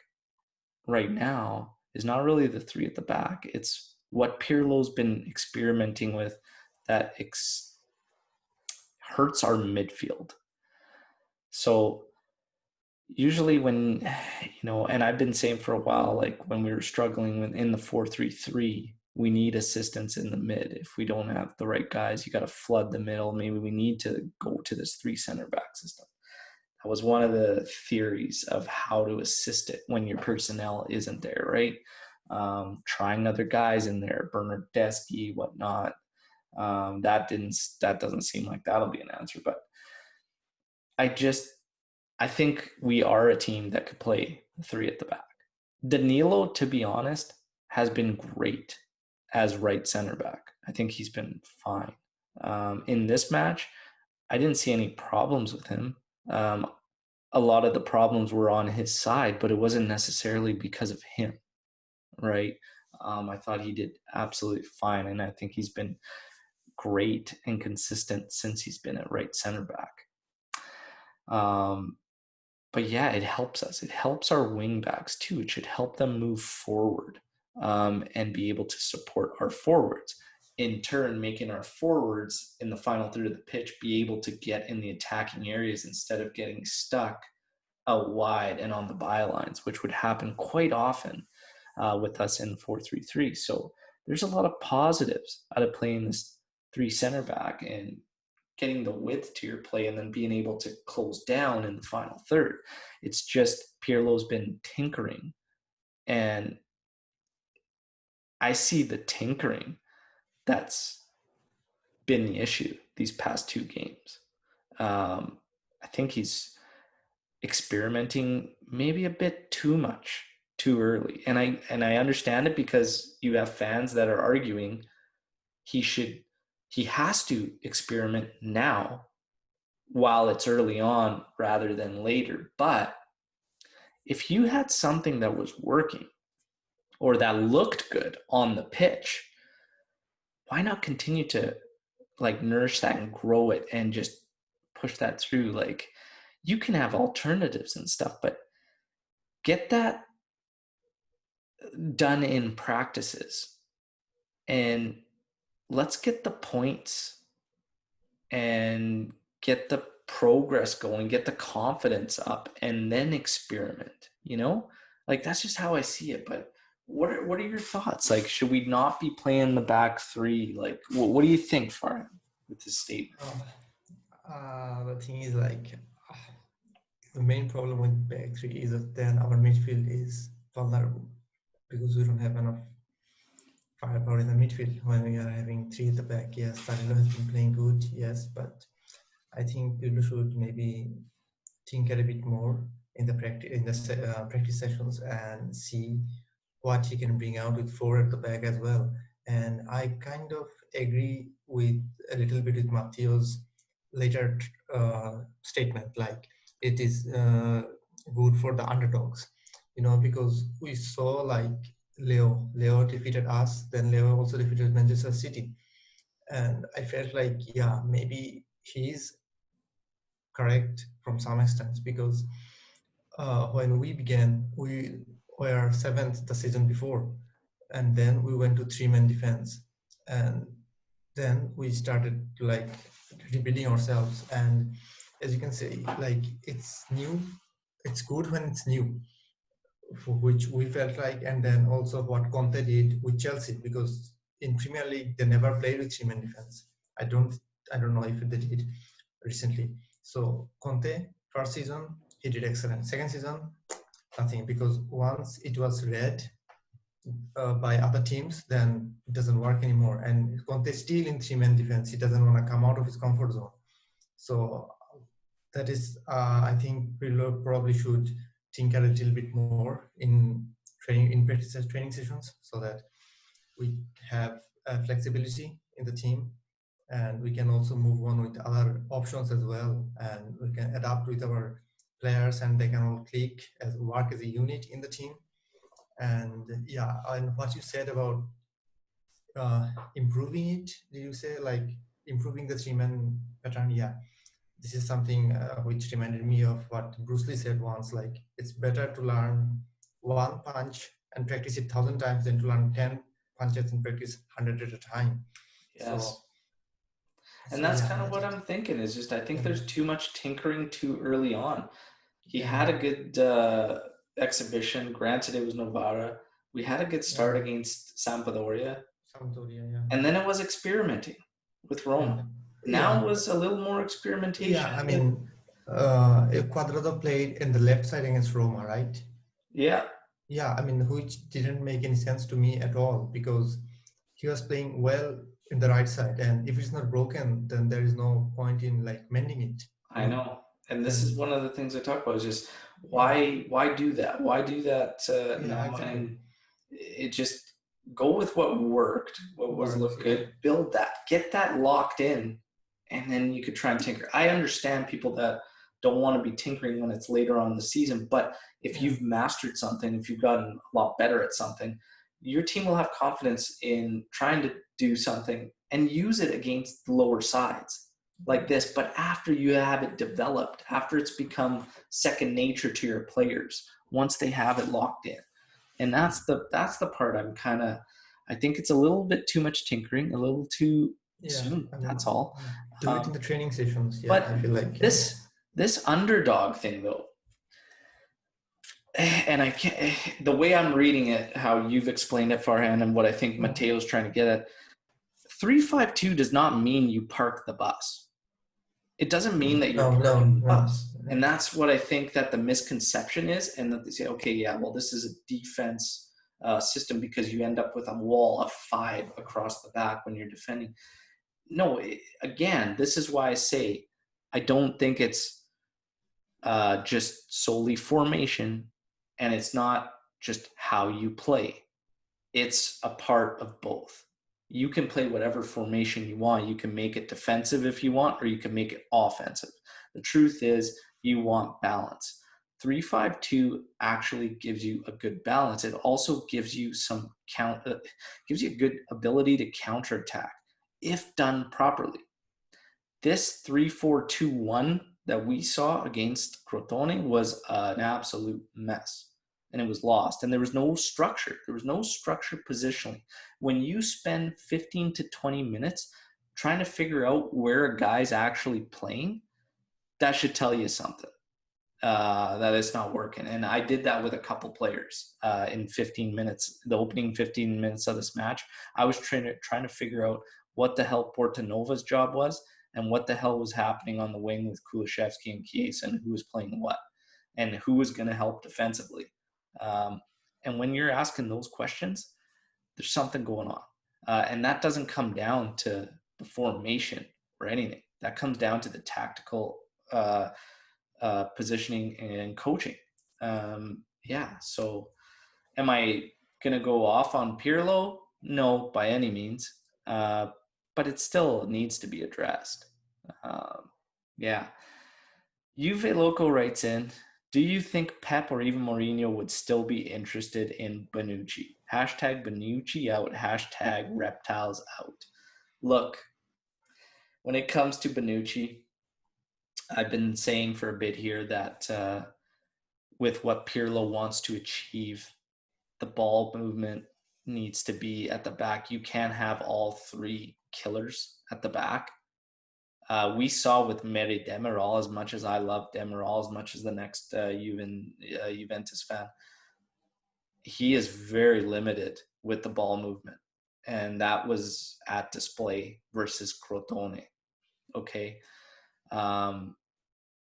right now is not really the three at the back. It's what Pirlo's been experimenting with that hurts our midfield. So usually when, and I've been saying for a while, like when we were struggling in the 4-3-3, we need assistance in the mid. If we don't have the right guys, you got to flood the middle. Maybe we need to go to this three center back system. That was one of the theories of how to assist it when your personnel isn't there, right? Trying other guys in there, Bernardeschi, whatnot. That doesn't seem like that'll be an answer. But I think we are a team that could play three at the back. Danilo, to be honest, has been great as right center back. I think he's been fine. In this match, I didn't see any problems with him. A lot of the problems were on his side, but it wasn't necessarily because of him, right? I thought he did absolutely fine, and I think he's been great and consistent since he's been at right center back. But yeah, it helps us. It helps our wing backs too. It should help them move forward and be able to support our forwards. In turn, making our forwards in the final third of the pitch be able to get in the attacking areas instead of getting stuck out wide and on the bylines, which would happen quite often with us in 4-3-3. So there's a lot of positives out of playing this three center back and getting the width to your play and then being able to close down in the final third. It's just Pirlo's been tinkering, and I see the tinkering that's been the issue these past two games. I think he's experimenting maybe a bit too much too early, and I understand it because you have fans that are arguing he has to experiment now while it's early on rather than later. But if you had something that was working or that looked good on the pitch, why not continue to like nourish that and grow it and just push that through? Like, you can have alternatives and stuff, but get that done in practices and let's get the points and get the progress going, get the confidence up, and then experiment, like that's just how I see it. But what are your thoughts? Like, should we not be playing the back three? Like, what do you think, Farhan, with this statement? The thing is, like, the main problem with back three is that then our midfield is vulnerable because we don't have enough firepower in the midfield when we are having three at the back. Yes, Danilo has been playing good, yes, but I think Pirlo should maybe think a bit more in the practice sessions and see what he can bring out with four at the back as well. And I kind of agree with a little bit with Mattheo's later statement, like it is good for the underdogs, because we saw like Leo defeated us, then Leo also defeated Manchester City. And I felt like, yeah, maybe he's correct from some extent, because when we began, we were seventh the season before, and then we went to three-man defense, and then we started to like repeating ourselves. And as you can say, like it's new, it's good when it's new, for which we felt like, and then also what Conte did with Chelsea, because in Premier League they never played with three-man defense. I don't I don't know if they did recently. So Conte first season he did excellent. Second season nothing, because once it was read by other teams, then it doesn't work anymore. And Conte still in three-man defense. He doesn't want to come out of his comfort zone. So that is, I think Pirlo probably should tinker a little bit more in training, in practice training sessions, so that we have flexibility in the team, and we can also move on with other options as well, and we can adapt with our players, and they can all click as work as a unit in the team. And yeah, and what you said about improving it, did you say like improving the three-man pattern? Yeah, this is something which reminded me of what Bruce Lee said once, like it's better to learn one punch and practice it 1,000 times than to learn 10 punches and practice 100 at a time. So Yes. And so that's yeah, kind of that what is, I'm thinking is just I think yeah, there's too much tinkering too early on. He yeah, had a good exhibition. Granted, it was Novara. We had a good yeah, start against Sampdoria. Sampdoria, yeah, And then it was experimenting with yeah, Roma. Now yeah, was a little more yeah. experimentation I with, mean, Cuadrado played in the left side against Roma, right? yeah, Yeah, I mean, which didn't make any sense to me at all, because he was playing well in the right side, and if it's not broken, then there is no point in like mending it, you I know. know. And this is And one of the things I talk about is just yeah, why do that? Why do that yeah, now? exactly. And it just go with what worked, what was Works, looked yeah, good, build that, get that locked in, and then you could try and tinker. I understand people that don't want to be tinkering when it's later on in the season, but if yeah, you've mastered something, if you've gotten a lot better at something, your team will have confidence in trying to do something and use it against the lower sides like this. But after you have it developed, after it's become second nature to your players, once they have it locked in, and that's the part I think it's a little bit too much tinkering, a little too yeah. soon. I That's mean, all. do it in the training sessions. Yeah, I But feel like, yeah, this underdog thing though, and I can't. The way I'm reading it, how you've explained it, Farhan, and what I think mm, Mateo's trying to get at, 3-5-2 does not mean you park the bus. It doesn't mean that you're no, no, parking the no, bus. And that's what I think that the misconception is. And that they say, okay, yeah, well, this is a defense system because you end up with a wall of 5 across the back when you're defending. No, again, this is why I say I don't think it's just solely formation and it's not just how you play. It's a part of both. You can play whatever formation you want. You can make it defensive if you want, or you can make it offensive. The truth is, you want balance. 3-5-2 actually gives you a good balance. It also gives you gives you a good ability to counterattack if done properly. This 3-4-2-1 that we saw against Crotone was an absolute mess. And it was lost. And there was no structure. There was no structure positionally. When you spend 15 to 20 minutes trying to figure out where a guy's actually playing, that should tell you something. That it's not working. And I did that with a couple players in 15 minutes, the opening 15 minutes of this match. I was trying to figure out what the hell Portanova's job was and what the hell was happening on the wing with Kulishevsky and Chiesa and who was playing what and who was going to help defensively. Um, and when you're asking those questions, there's something going on. And that doesn't come down to the formation or anything. That comes down to the tactical positioning and coaching. Yeah. So am I going to go off on Pirlo? No, by any means. But it still needs to be addressed. Yeah. Juve Loco writes in, do you think Pep or even Mourinho would still be interested in Bonucci? Hashtag Bonucci out, hashtag reptiles out. Look, when it comes to Bonucci, I've been saying for a bit here that with what Pirlo wants to achieve, the ball movement needs to be at the back. You can't have all three killers at the back. We saw with Mary Demiral, as much as I love Demiral, as much as the next Juventus fan, he is very limited with the ball movement. And that was at display versus Crotone. Okay.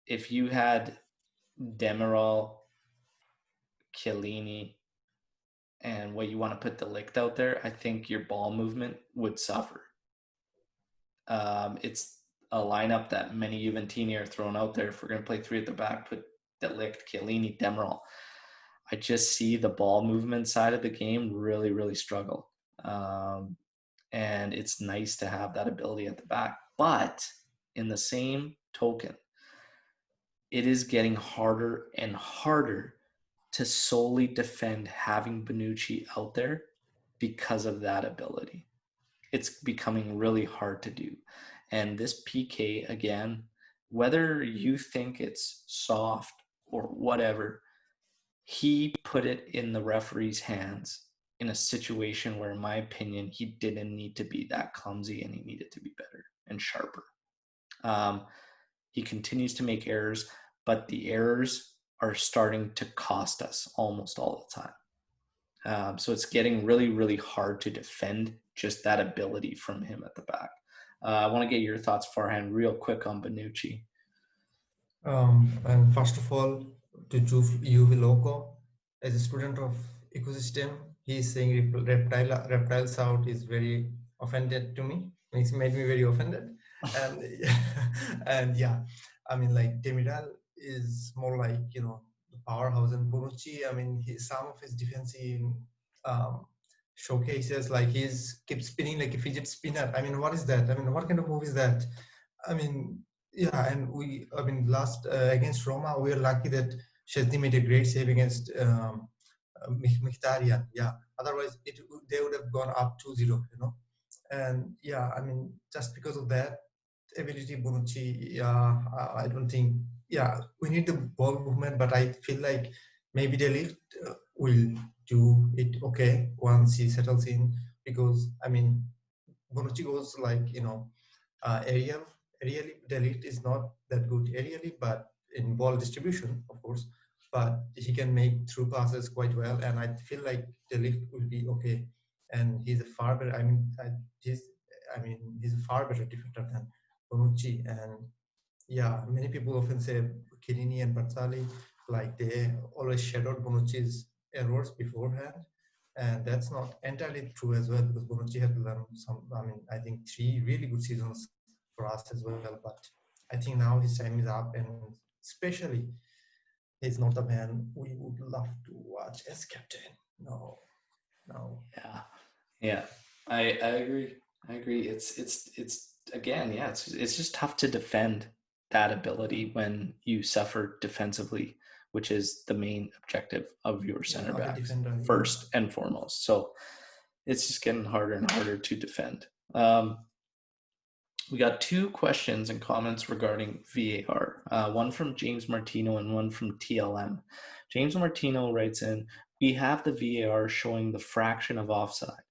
If you had Demiral, Chiellini, and what you want to put De Ligt out there, I think your ball movement would suffer. It's a lineup that many Juventini are throwing out there. If we're going to play three at the back, put De Ligt, Chiellini, Demiral. I just see the ball movement side of the game really, really struggle. And it's nice to have that ability at the back. But in the same token, it is getting harder and harder to solely defend having Bonucci out there because of that ability. It's becoming really hard to do. And this PK, again, whether you think it's soft or whatever, he put it in the referee's hands in a situation where, in my opinion, he didn't need to be that clumsy and he needed to be better and sharper. He continues to make errors, but the errors are starting to cost us almost all the time. So it's getting really, really hard to defend just that ability from him at the back. I want to get your thoughts, Farhan, real quick on Bonucci. And first of all, to Juve logo, as a student of ecosystem, he is saying reptiles out is very offended to me. It's made me very offended, and and yeah, I mean like Demiral is more like the powerhouse, and Bonucci. I mean some of his defensive um, showcases, like he's keeps spinning like a fidget spinner. I mean, what is that? I mean, what kind of move is that? I mean, yeah, and I mean, last against Roma, we are lucky that Chesney made a great save against Mkhitaryan. Yeah, otherwise they would have gone up 2-0, And yeah, I mean, just because of that ability, Bonucci, yeah, I don't think, yeah, we need the ball movement, but I feel like maybe De Ligt will do it okay once he settles in, because I mean, Bonucci goes like, aerially, De Ligt is not that good aerially, but in ball distribution, of course, but he can make through passes quite well, and I feel like De Ligt will be okay. And he's a far better. He's a far better defender than Bonucci. And yeah, many people often say Chiellini and Barzali, like they always shadowed Bonucci's errors beforehand, and that's not entirely true as well, because Bonucci had learned I think 3 really good seasons for us as well. But I think now his time is up, and especially he's not the man we would love to watch as captain. No. Yeah, I agree. It's again, yeah, it's just tough to defend that ability when you suffer defensively, which is the main objective of your center backs first and foremost. So it's just getting harder and harder to defend. We got 2 questions and comments regarding VAR. One from James Martino and one from TLM. James Martino writes in, "We have the VAR showing the fraction of offside,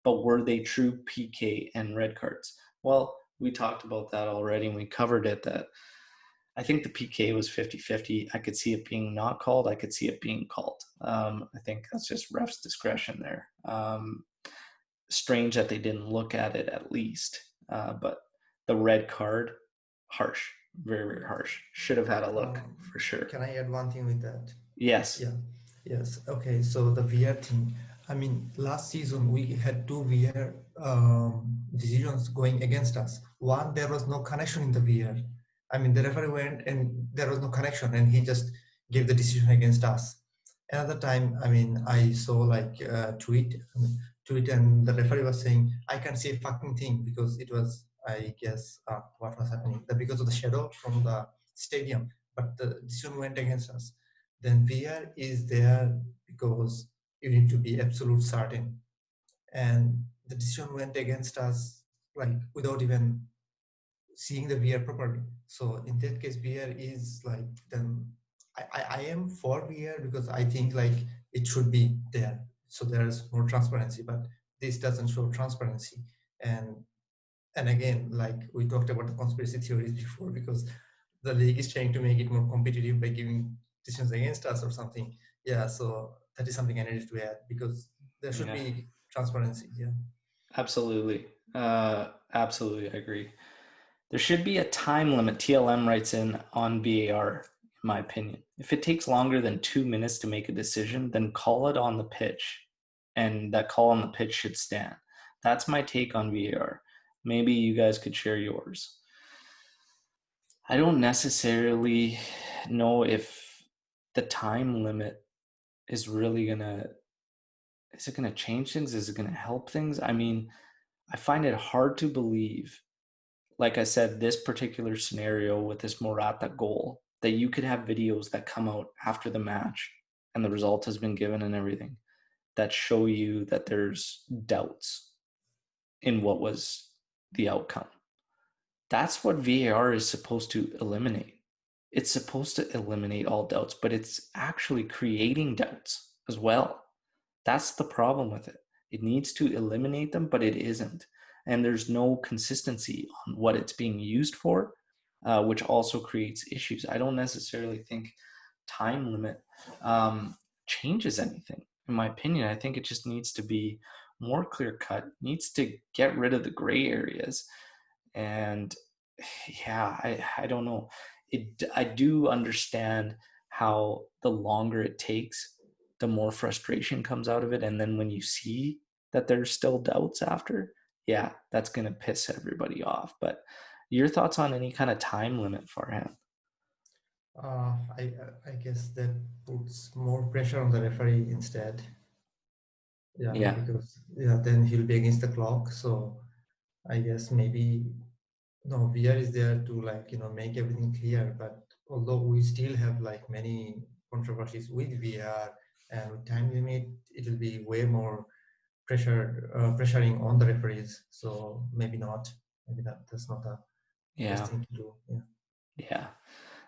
but were they true PK and red cards?" Well, we talked about that already and we covered it, that I think the PK was 50-50. I could see it being not called. I could see it being called. I think that's just ref's discretion there. Strange that they didn't look at it at least, but the red card, harsh, very, very harsh. Should have had a look for sure. Can I add one thing with that? Yes. Yeah. Yes. Okay. So the VR thing. I mean, last season we had 2 VR decisions going against us. One, there was no connection in the VR. I mean, the referee went and there was no connection, and he just gave the decision against us. Another time, I mean, I saw like a tweet, and the referee was saying, "I can't see a fucking thing," because it was, I guess, what was happening, because of the shadow from the stadium. But the decision went against us. Then VR is there because you need to be absolute certain, and the decision went against us like without even seeing the VR properly. So in that case, VR is like, then I am for VR because I think like it should be there, so there is more transparency. But this doesn't show transparency, and And again, like we talked about the conspiracy theories before, because the league is trying to make it more competitive by giving decisions against us or something. Yeah, so that is something I needed to add, because there should Yeah, be transparency. Yeah. absolutely. Absolutely, I agree. There should be a time limit, TLM writes in, on VAR, in my opinion. If it takes longer than 2 minutes to make a decision, then call it on the pitch, and that call on the pitch should stand. That's my take on VAR. Maybe you guys could share yours. I don't necessarily know if the time limit is really is it gonna change things? Is it gonna help things? I mean, I find it hard to believe, like I said, this particular scenario with this Morata goal, that you could have videos that come out after the match and the result has been given and everything that show you that there's doubts in what was the outcome. That's what VAR is supposed to eliminate. It's supposed to eliminate all doubts, but it's actually creating doubts as well. That's the problem with it. It needs to eliminate them, but it isn't. And there's no consistency on what it's being used for, which also creates issues. I don't necessarily think time limit changes anything. In my opinion, I think it just needs to be more clear cut, needs to get rid of the gray areas. And yeah, I don't know. I do understand how the longer it takes, the more frustration comes out of it. And then when you see that there's still doubts after, yeah, that's going to piss everybody off. But your thoughts on any kind of time limit, Farhan? I guess that puts more pressure on the referee instead. Yeah, Yeah, because yeah, then he'll be against the clock. So I guess maybe no, VR is there to like make everything clear. But although we still have like many controversies with VR and with time limit, it will be way more pressuring on the referees. So maybe not. Maybe that's not the best yeah, thing to do. Yeah. yeah.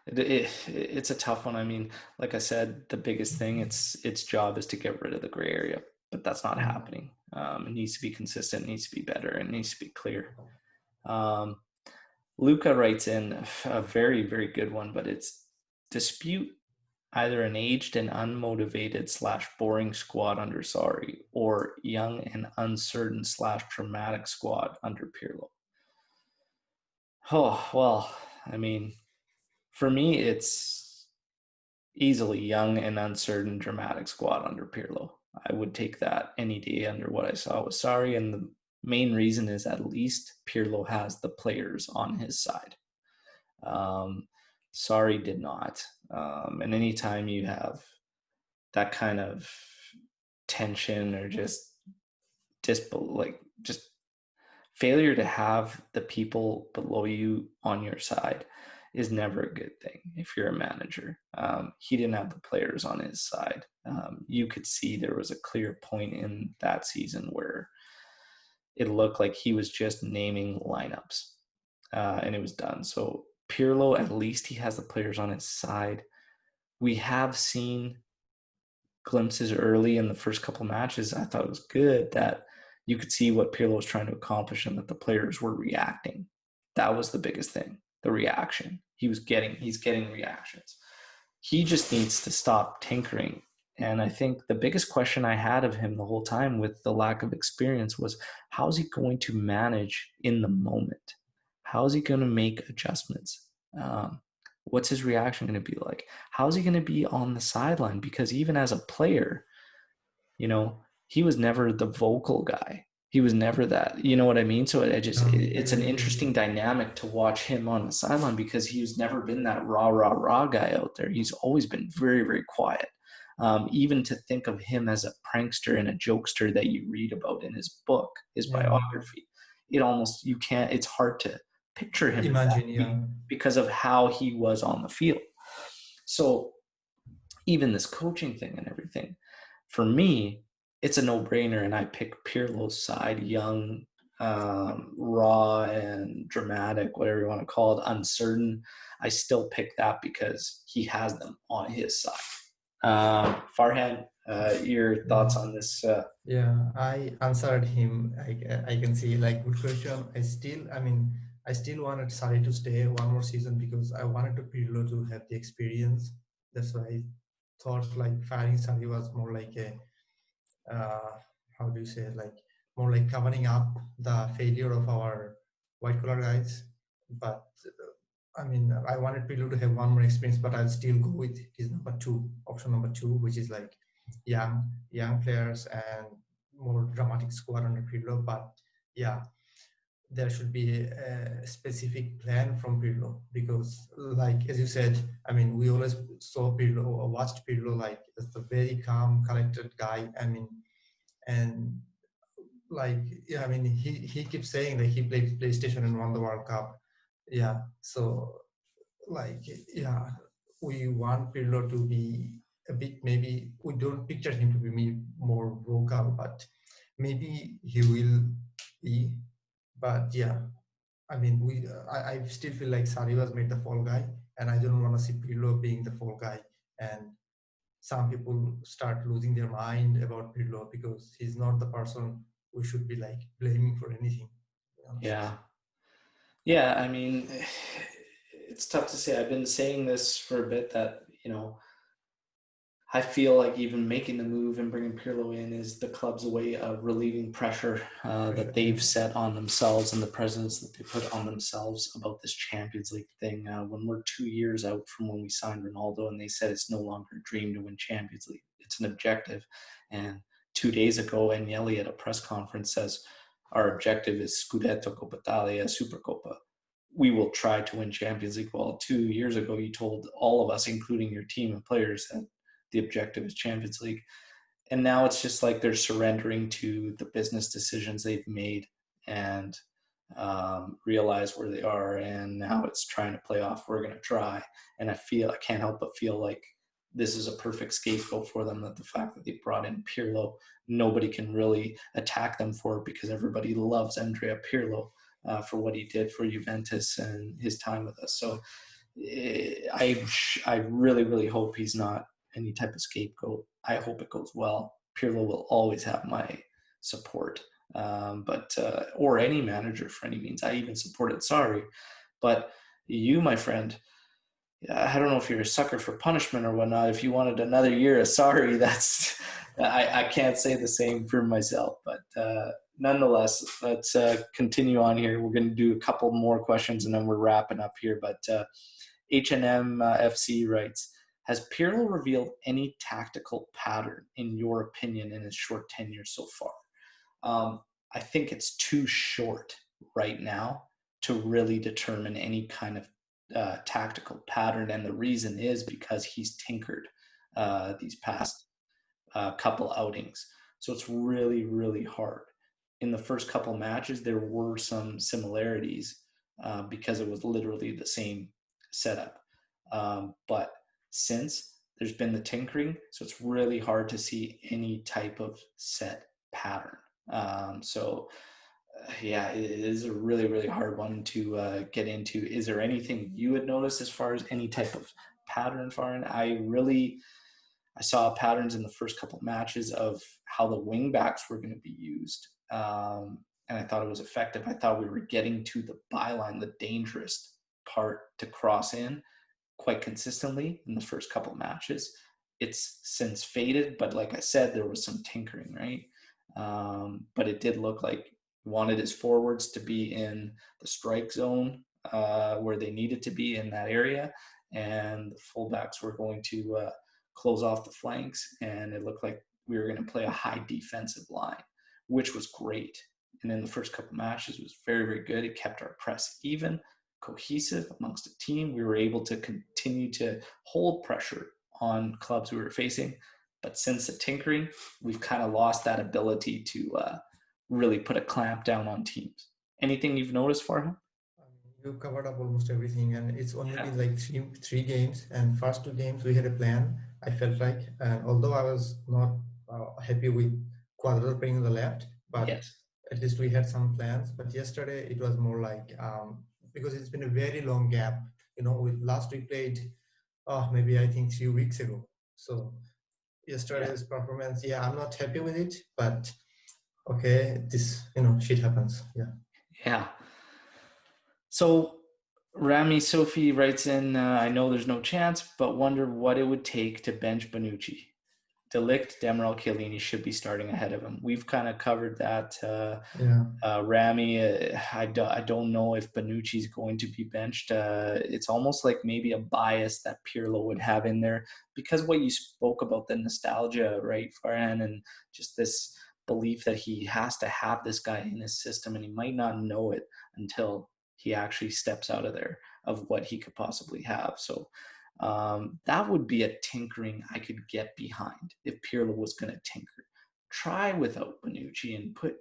It's a tough one. I mean, like I said, the biggest thing its job is to get rid of the gray area, but that's not Mm. happening. It needs to be consistent, it needs to be better, it needs to be clear. Um, Luca writes in a very, very good one, but it's dispute either an aged and unmotivated slash boring squad under Sarri or young and uncertain slash dramatic squad under Pirlo. Oh, well, I mean, for me, it's easily young and uncertain dramatic squad under Pirlo. I would take that any day under what I saw with Sarri, and the main reason is at least Pirlo has the players on his side. Um, Sarri did not. And anytime you have that kind of tension or just failure to have the people below you on your side is never a good thing if you're a manager. He didn't have the players on his side. You could see there was a clear point in that season where it looked like he was just naming lineups, and it was done. So Pirlo, at least he has the players on his side. We have seen glimpses early in the first couple matches. I thought it was good that you could see what Pirlo was trying to accomplish and that the players were reacting. That was the biggest thing, the reaction. He's getting reactions. He just needs to stop tinkering. And I think the biggest question I had of him the whole time with the lack of experience was, how's he going to manage in the moment? How is he going to make adjustments? What's his reaction going to be like? How's he going to be on the sideline? Because even as a player, you know, he was never the vocal guy. He was never that. You know what I mean? So it's an Exactly. interesting dynamic to watch him on the sideline because he's never been that rah rah rah guy out there. He's always been very very quiet. Even to think of him as a prankster and a jokester that you read about in his book, his Yeah. biography, it almost you can't. It's hard to picture him as Imagine. that Yeah. because of how he was on the field. So even this coaching thing and everything, for me, it's a no-brainer, and I pick Pirlo's side, young, raw, and dramatic, whatever you want to call it, uncertain. I still pick that because he has them on his side. Farhan, Your thoughts on this? Yeah, I answered him. I can see like good question. I still wanted Sari to stay one more season because I wanted to Pirlo to have the experience. That's why I thought like firing Sari was more like a uh, how do you say it? Like more like covering up the failure of our white collar guys. But I wanted Pirlo to have one more experience, but I'll still go with his number two, option number two, which is like young players and more dramatic squad under Pirlo. But yeah, there should be a specific plan from Pirlo because, like as you said, we always saw Pirlo or watched Pirlo like as a very calm, collected guy. And like he keeps saying that he played PlayStation and won the World Cup. Yeah, so like yeah, we want Pirlo to be a bit, maybe we don't picture him to be more vocal, but maybe he will be. But yeah, I still feel like Sari was made the fall guy, and I don't want to see Pirlo being the fall guy. And some people start losing their mind about Pirlo because he's not the person we should be like blaming for anything. To be honest. Yeah, yeah. I mean, it's tough to say. I've been saying this for a bit that I feel like even making the move and bringing Pirlo in is the club's way of relieving pressure that they've set on themselves and the presence that they put on themselves about this Champions League thing. When we're 2 years out from when we signed Ronaldo and they said it's no longer a dream to win Champions League, it's an objective. And 2 days ago, Agnelli at a press conference says our objective is Scudetto, Coppa Italia, Supercoppa. We will try to win Champions League. Well, 2 years ago, you told all of us, including your team and players, that the objective is Champions League. And now it's just like they're surrendering to the business decisions they've made and realize where they are. And now it's trying to play off. We're going to try. And I can't help but feel like this is a perfect scapegoat for them, that the fact that they brought in Pirlo, nobody can really attack them for it because everybody loves Andrea Pirlo for what he did for Juventus and his time with us. So I really, really hope he's not any type of scapegoat. I hope it goes well. Pirlo will always have my support, but or any manager for any means. I even supported Sarri, but you, my friend, I don't know if you're a sucker for punishment or whatnot. If you wanted another year of Sarri, that's I can't say the same for myself. But nonetheless, let's continue on here. We're going to do a couple more questions and then we're wrapping up here. But H&M FC writes, has Pirlo revealed any tactical pattern, in your opinion, in his short tenure so far? I think it's too short right now to really determine any kind of tactical pattern. And the reason is because he's tinkered these past couple outings. So it's really, really hard. In the first couple matches, there were some similarities because it was literally the same setup. But since there's been the tinkering, so it's really hard to see any type of set pattern. Yeah, it is a really, really hard one to get into. Is there anything you would notice as far as any type of pattern, Farhan? I saw patterns in the first couple of matches of how the wing backs were going to be used. And I thought it was effective. I thought we were getting to the byline, the dangerous part to cross in quite consistently in the first couple of matches. It's since faded, but like I said, there was some tinkering, right? But it did look like he wanted his forwards to be in the strike zone where they needed to be in that area, and the fullbacks were going to close off the flanks, and it looked like we were going to play a high defensive line, which was great. And in the first couple of matches, it was very, very good. It kept our press even, cohesive amongst a team. We were able to continue to hold pressure on clubs we were facing. But since the tinkering, we've kind of lost that ability to really put a clamp down on teams. Anything you've noticed for him? You covered up almost everything, and it's only been like three games. And first two games we had a plan. I felt like, and although I was not happy with Quadro playing on the left, but yes, at least we had some plans. But yesterday it was more like because it's been a very long gap. Last we played, maybe I think 3 weeks ago. So yesterday's performance, yeah, I'm not happy with it, but okay, this, shit happens. Yeah. Yeah. So Rami Sophie writes in, I know there's no chance, but wonder what it would take to bench Bonucci. Delict, Demiral, Chiellini should be starting ahead of him. We've kind of covered that. Yeah. Rami, I don't know if Bonucci's going to be benched. It's almost like maybe a bias that Pirlo would have in there because what you spoke about, the nostalgia, right, Farhan, and just this belief that he has to have this guy in his system and he might not know it until he actually steps out of there of what he could possibly have. So that would be a tinkering I could get behind if Pirlo was going to tinker. Try without Bonucci and put,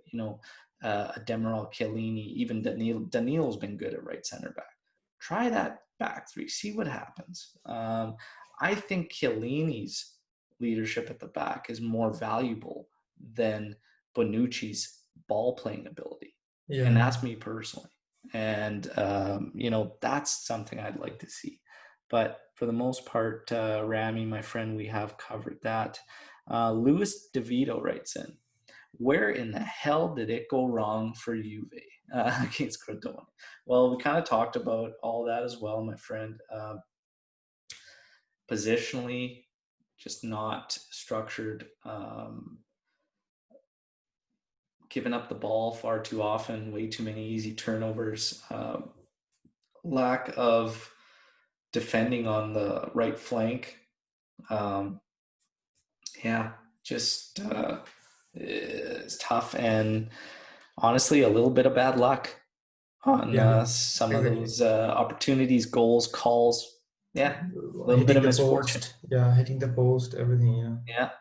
a Demiral, Chiellini, even Danilo's been good at right center back. Try that back three, see what happens. I think Chiellini's leadership at the back is more valuable than Bonucci's ball playing ability. Yeah. And that's me personally. And, that's something I'd like to see. But for the most part, Rami, my friend, we have covered that. Louis DeVito writes in, where in the hell did it go wrong for Juve against Crotone? Well, we kind of talked about all that as well, my friend. Positionally, just not structured, giving up the ball far too often, way too many easy turnovers, lack of defending on the right flank. Just it's tough, and honestly, a little bit of bad luck on some of those opportunities, goals, calls. Yeah, a little bit of misfortune. Hitting the post, everything. Yeah.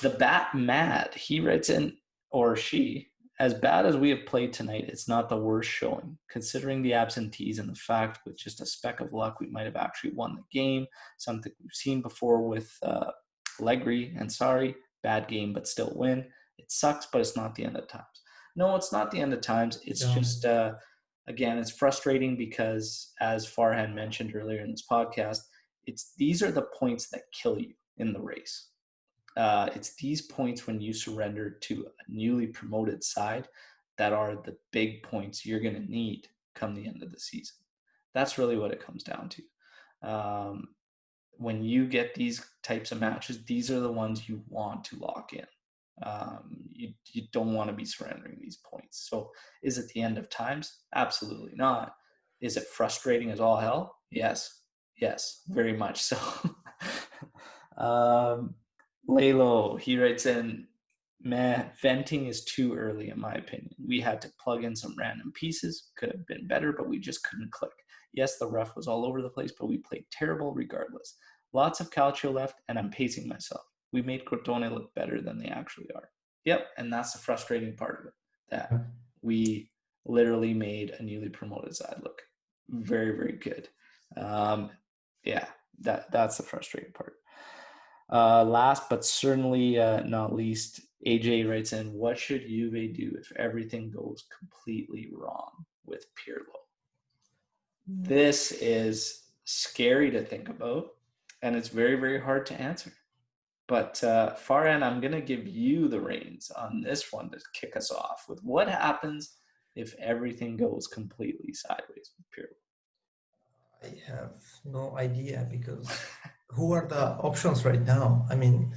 The Bat Mad, he writes in, or she, as bad as we have played tonight, it's not the worst showing. Considering the absentees and the fact with just a speck of luck, we might have actually won the game, something we've seen before with Allegri and Sarri. Bad game, but still win. It sucks, but it's not the end of times. No, it's not the end of times. It's just, again, it's frustrating because, as Farhan mentioned earlier in this podcast, these are the points that kill you in the race. It's these points when you surrender to a newly promoted side that are the big points you're going to need come the end of the season. That's really what it comes down to. When you get these types of matches, these are the ones you want to lock in. You don't want to be surrendering these points. So is it the end of times? Absolutely not. Is it frustrating as all hell? Yes, very much so. Lalo, he writes in, man, venting is too early in my opinion. We had to plug in some random pieces. Could have been better, but we just couldn't click. Yes, the ref was all over the place, but we played terrible regardless. Lots of calcio left, and I'm pacing myself. We made Crotone look better than they actually are. Yep, and that's the frustrating part of it, that we literally made a newly promoted side look very, very good. That's the frustrating part. Last but certainly not least, AJ writes in, what should Juve do if everything goes completely wrong with Pirlo? This is scary to think about, and it's very, very hard to answer. But Farhan, I'm going to give you the reins on this one to kick us off with what happens if everything goes completely sideways with Pirlo. I have no idea because who are the options right now? I mean,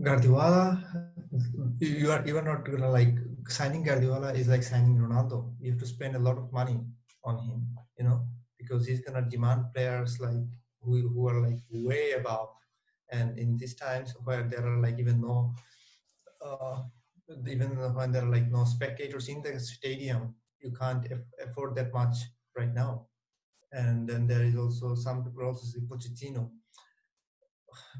Guardiola, you are not gonna like signing Guardiola is like signing Ronaldo. You have to spend a lot of money on him, because he's gonna demand players like who are like way above. And in these times where there are like even when there are like no spectators in the stadium, you can't afford that much right now. And then there is also some people also say Pochettino.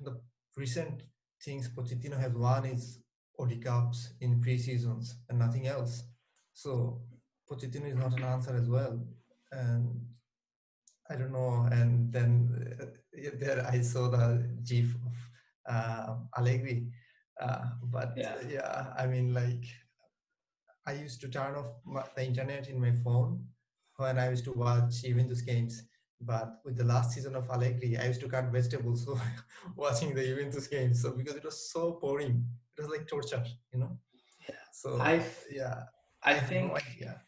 The recent things Pochettino has won is OD Cups in pre-seasons and nothing else. So Pochettino is not an answer as well. And I don't know. And then there I saw the GIF of Allegri. I mean, like, I used to turn off the internet in my phone when I used to watch Juventus games But with the last season of Allegri, I used to cut vegetables so watching the Juventus games. So because it was so boring, it was like torture, you know. Yeah. I So yeah, I I had no think idea.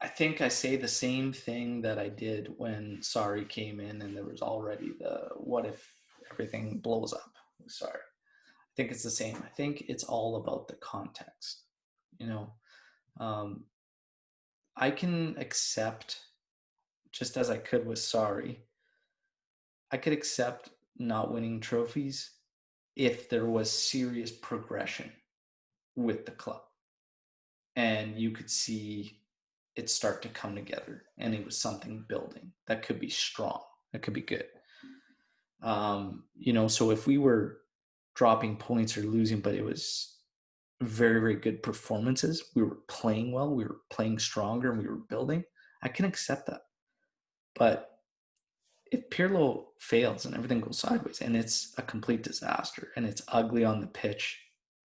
I think I say the same thing that I did when Sari came in and there was already the what if everything blows up with Sari. I think it's the same. I think it's all about the context. You know, um, I can accept, just as I could with Sari, I could accept not winning trophies if there was serious progression with the club and you could see it start to come together and it was something building that could be strong, that could be good. So if we were dropping points or losing, but it was very, very good performances, we were playing well, we were playing stronger, and we were building, I can accept that. But if Pirlo fails and everything goes sideways and it's a complete disaster and it's ugly on the pitch,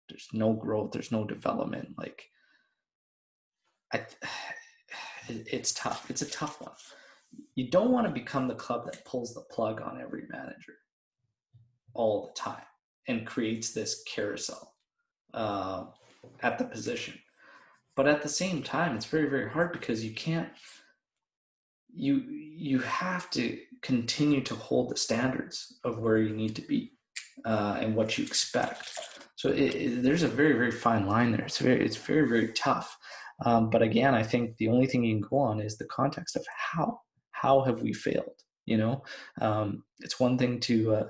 there's no growth, there's no development. Like, it's tough. It's a tough one. You don't want to become the club that pulls the plug on every manager all the time and creates this carousel uh, at the position. But at the same time, it's very, very hard because you have to continue to hold the standards of where you need to be and what you expect. So there's a very, very fine line there. It's very, very tough. But again, I think the only thing you can go on is the context of how have we failed. It's one thing to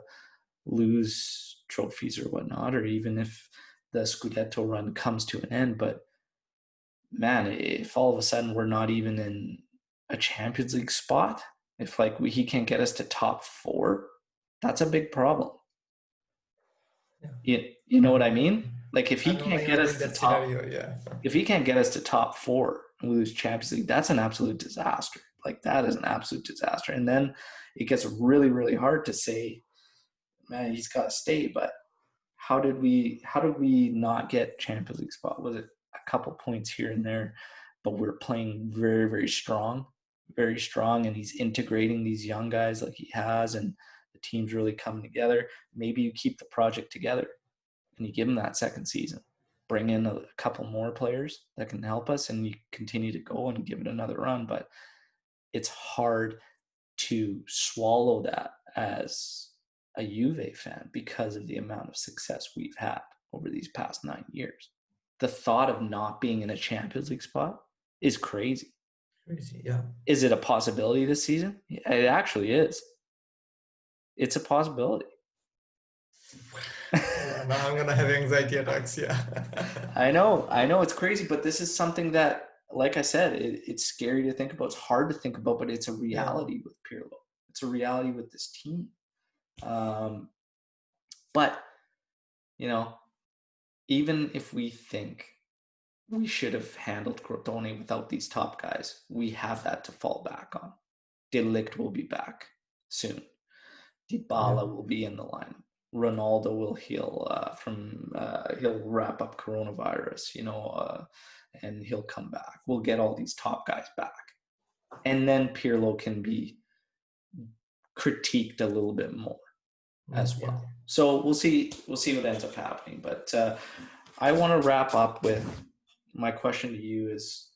lose trophies or whatnot, or even if the Scudetto run comes to an end. But man, if all of a sudden we're not even in a Champions League spot, if he can't get us to top 4, that's a big problem. Yeah. You know what I mean? Like if he I know can't I get have us been to that scenario. top, Yeah. if he can't get us to top 4 and lose Champions League, that's an absolute disaster. Like that is an absolute disaster. And then it gets really, really hard to say, man, he's got to stay. But how did we not get Champions League spot? Was it a couple points here and there? But we're playing very, very strong, and he's integrating these young guys like he has, and the team's really coming together. Maybe you keep the project together and you give him that second season. Bring in a couple more players that can help us, and you continue to go and give it another run. But it's hard to swallow that as a Juve fan because of the amount of success we've had over these past 9 years. The thought of not being in a Champions League spot is crazy. Crazy, yeah. Is it a possibility this season? It actually is. It's a possibility. Yeah, now I'm gonna have anxiety attacks. Yeah. I know it's crazy, but this is something that, like I said, it's scary to think about. It's hard to think about, but it's a reality with Pirlo. It's a reality with this team. But even if we think we should have handled Crotone without these top guys, we have that to fall back on. De Ligt will be back soon. Dybala will be in the line. Ronaldo will heal he'll wrap up coronavirus, and he'll come back. We'll get all these top guys back. And then Pirlo can be critiqued a little bit more as well. Yeah. So we'll see what ends up happening. But I want to wrap up with my question to you is,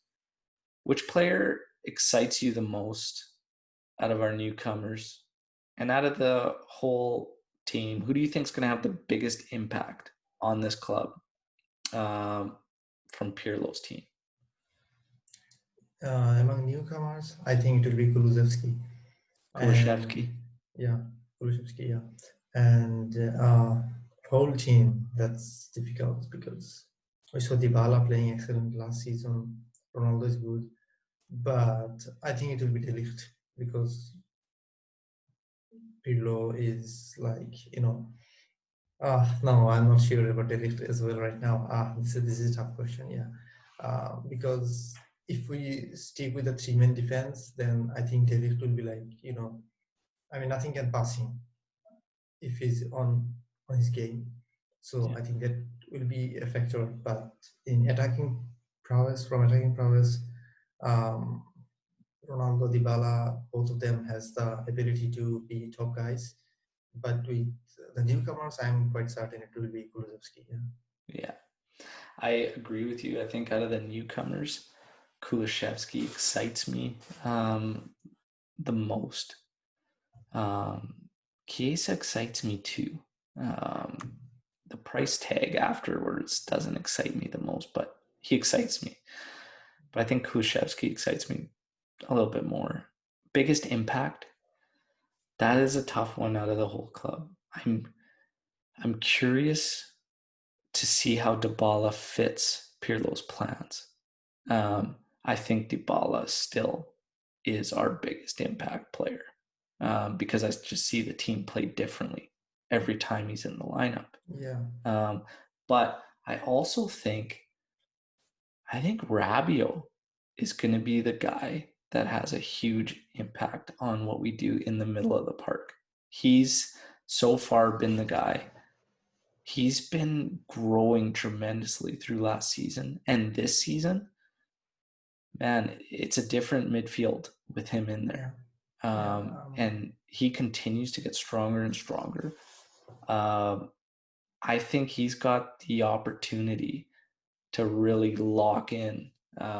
which player excites you the most out of our newcomers and out of the whole team? Who do you think is going to have the biggest impact on this club from Pirlo's team? Among newcomers, I think it will be Kulusevski. Kulusevski. Yeah, Kulusevski, yeah. And whole team, that's difficult because we saw Dybala playing excellent last season. Ronaldo is good. But I think it will be De Ligt because Pirlo is like, no, I'm not sure about De Ligt as well right now. This is a tough question, yeah. Because if we stick with the three-man defense, then I think De Ligt will be like, nothing can pass him if he's on his game. So I think that will be a factor. But in attacking prowess, um, Ronaldo, Dybala, both of them has the ability to be top guys. But with the newcomers, I'm quite certain it will be Kulusevski. Yeah. Yeah, I agree with you. I think out of the newcomers, Kulishevsky excites me the most. Chiesa excites me too. The price tag afterwards doesn't excite me the most, but he excites me. But I think Kulishevsky excites me a little bit more. Biggest impact? That is a tough one out of the whole club. I'm curious to see how Dybala fits Pirlo's plans. I think Dybala still is our biggest impact player because I just see the team play differently every time he's in the lineup. Yeah. But I also think Rabiot is going to be the guy that has a huge impact on what we do in the middle of the park. He's so far been the guy. He's been growing tremendously through last season and this season. Man, it's a different midfield with him in there. And he continues to get stronger and stronger. I think he's got the opportunity to really lock in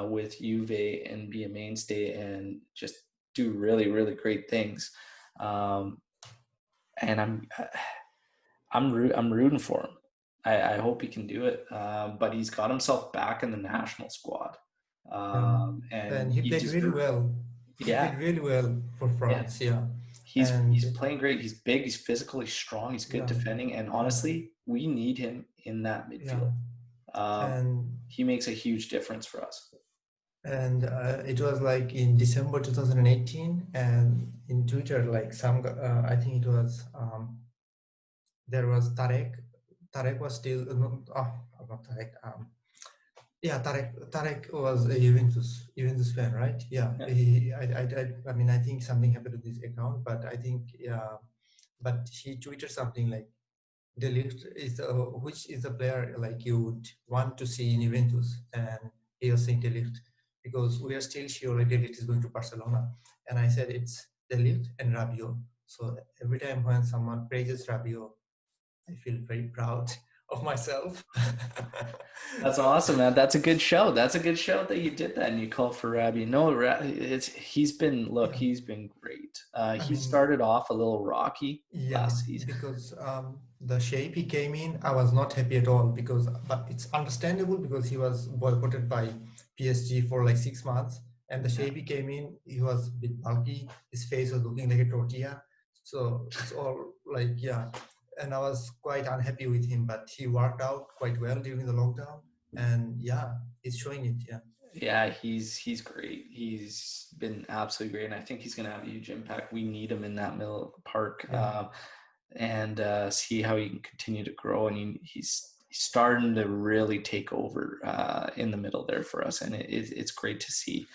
with Juve and be a mainstay and just do really, really great things. And I'm rooting for him. I hope he can do it. But he's got himself back in the national squad. And he played really well. He played really well for France. Yeah. He's playing great. He's big. He's physically strong. He's good defending. And honestly, we need him in that midfield. And he makes a huge difference for us. And it was like in December 2018, and in Twitter, like I think it was there was Tarek. Tarek was still not Tarek. Yeah, Tarek was a Juventus fan, right? Yeah. I mean, I think something happened to this account, but I think but he tweeted something like, De Ligt is which is the player like you would want to see in Juventus, and he was saying De Ligt because we are still sure like De Ligt is going to Barcelona, and I said it's De Ligt and Rabiot. So every time when someone praises Rabiot, I feel very proud of myself. That's awesome, man. That's a good show. That's a good show that you did that and you called for Rabiot. No, he's been great. He started off a little rocky last season because the shape he came in, I was not happy at all but it's understandable because he was boycotted by PSG for like 6 months, and the shape he came in, he was a bit bulky. His face was looking like a tortilla, so it's all like and I was quite unhappy with him, but he worked out quite well during the lockdown, and he's showing it. Yeah, he's great. He's been absolutely great, and I think he's going to have a huge impact. We need him in that middle of the park, and see how he can continue to grow. And he's starting to really take over in the middle there for us, and it's great to see.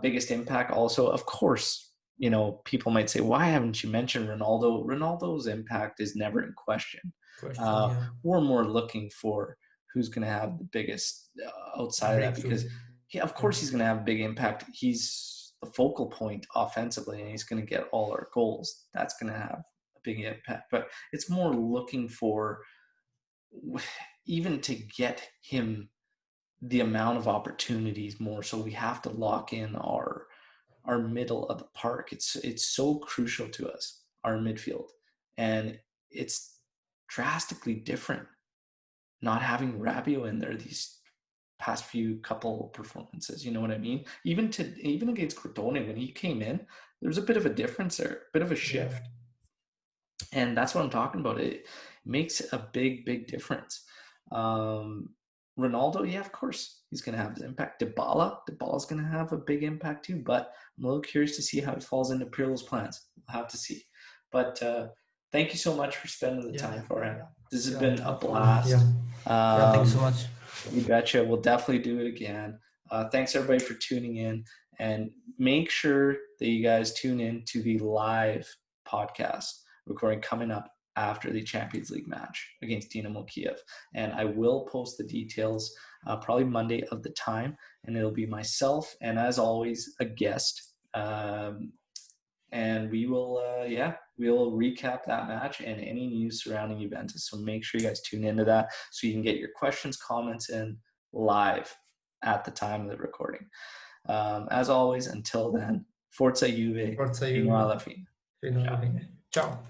Biggest impact also, of course. You know, people might say, why haven't you mentioned Ronaldo? Ronaldo's impact is never in question. We're more looking for who's going to have the biggest outside of that, because of course he's going to have a big impact. He's the focal point offensively, and he's going to get all our goals. That's going to have a big impact. But it's more looking for, even to get him the amount of opportunities more, so we have to lock in our middle of the park. It's so crucial to us, our midfield, and it's drastically different not having Rabiot in there these past few couple performances. You know what I mean? Even against Crotone, when he came in, there was a bit of a difference there, a bit of a shift. And that's what I'm talking about. It makes a big difference. Ronaldo, yeah, of course, he's going to have his impact. Dybala's going to have a big impact too, but I'm a little curious to see how he falls into Pirlo's plans. We'll have to see. But thank you so much for spending the time, Farhan. This has been a blast. Thank you so much. You betcha. We'll definitely do it again. Thanks, everybody, for tuning in. And make sure that you guys tune in to the live podcast recording coming up after the Champions League match against Dynamo Kiev. And I will post the details probably Monday of the time, and it'll be myself and, as always, a guest. And we will, we'll recap that match and any news surrounding Juventus. So make sure you guys tune into that so you can get your questions, comments in live at the time of the recording. As always, until then, Forza Juve, Forza fino Juve. alla fine. Fino alla Ciao. fine. Ciao.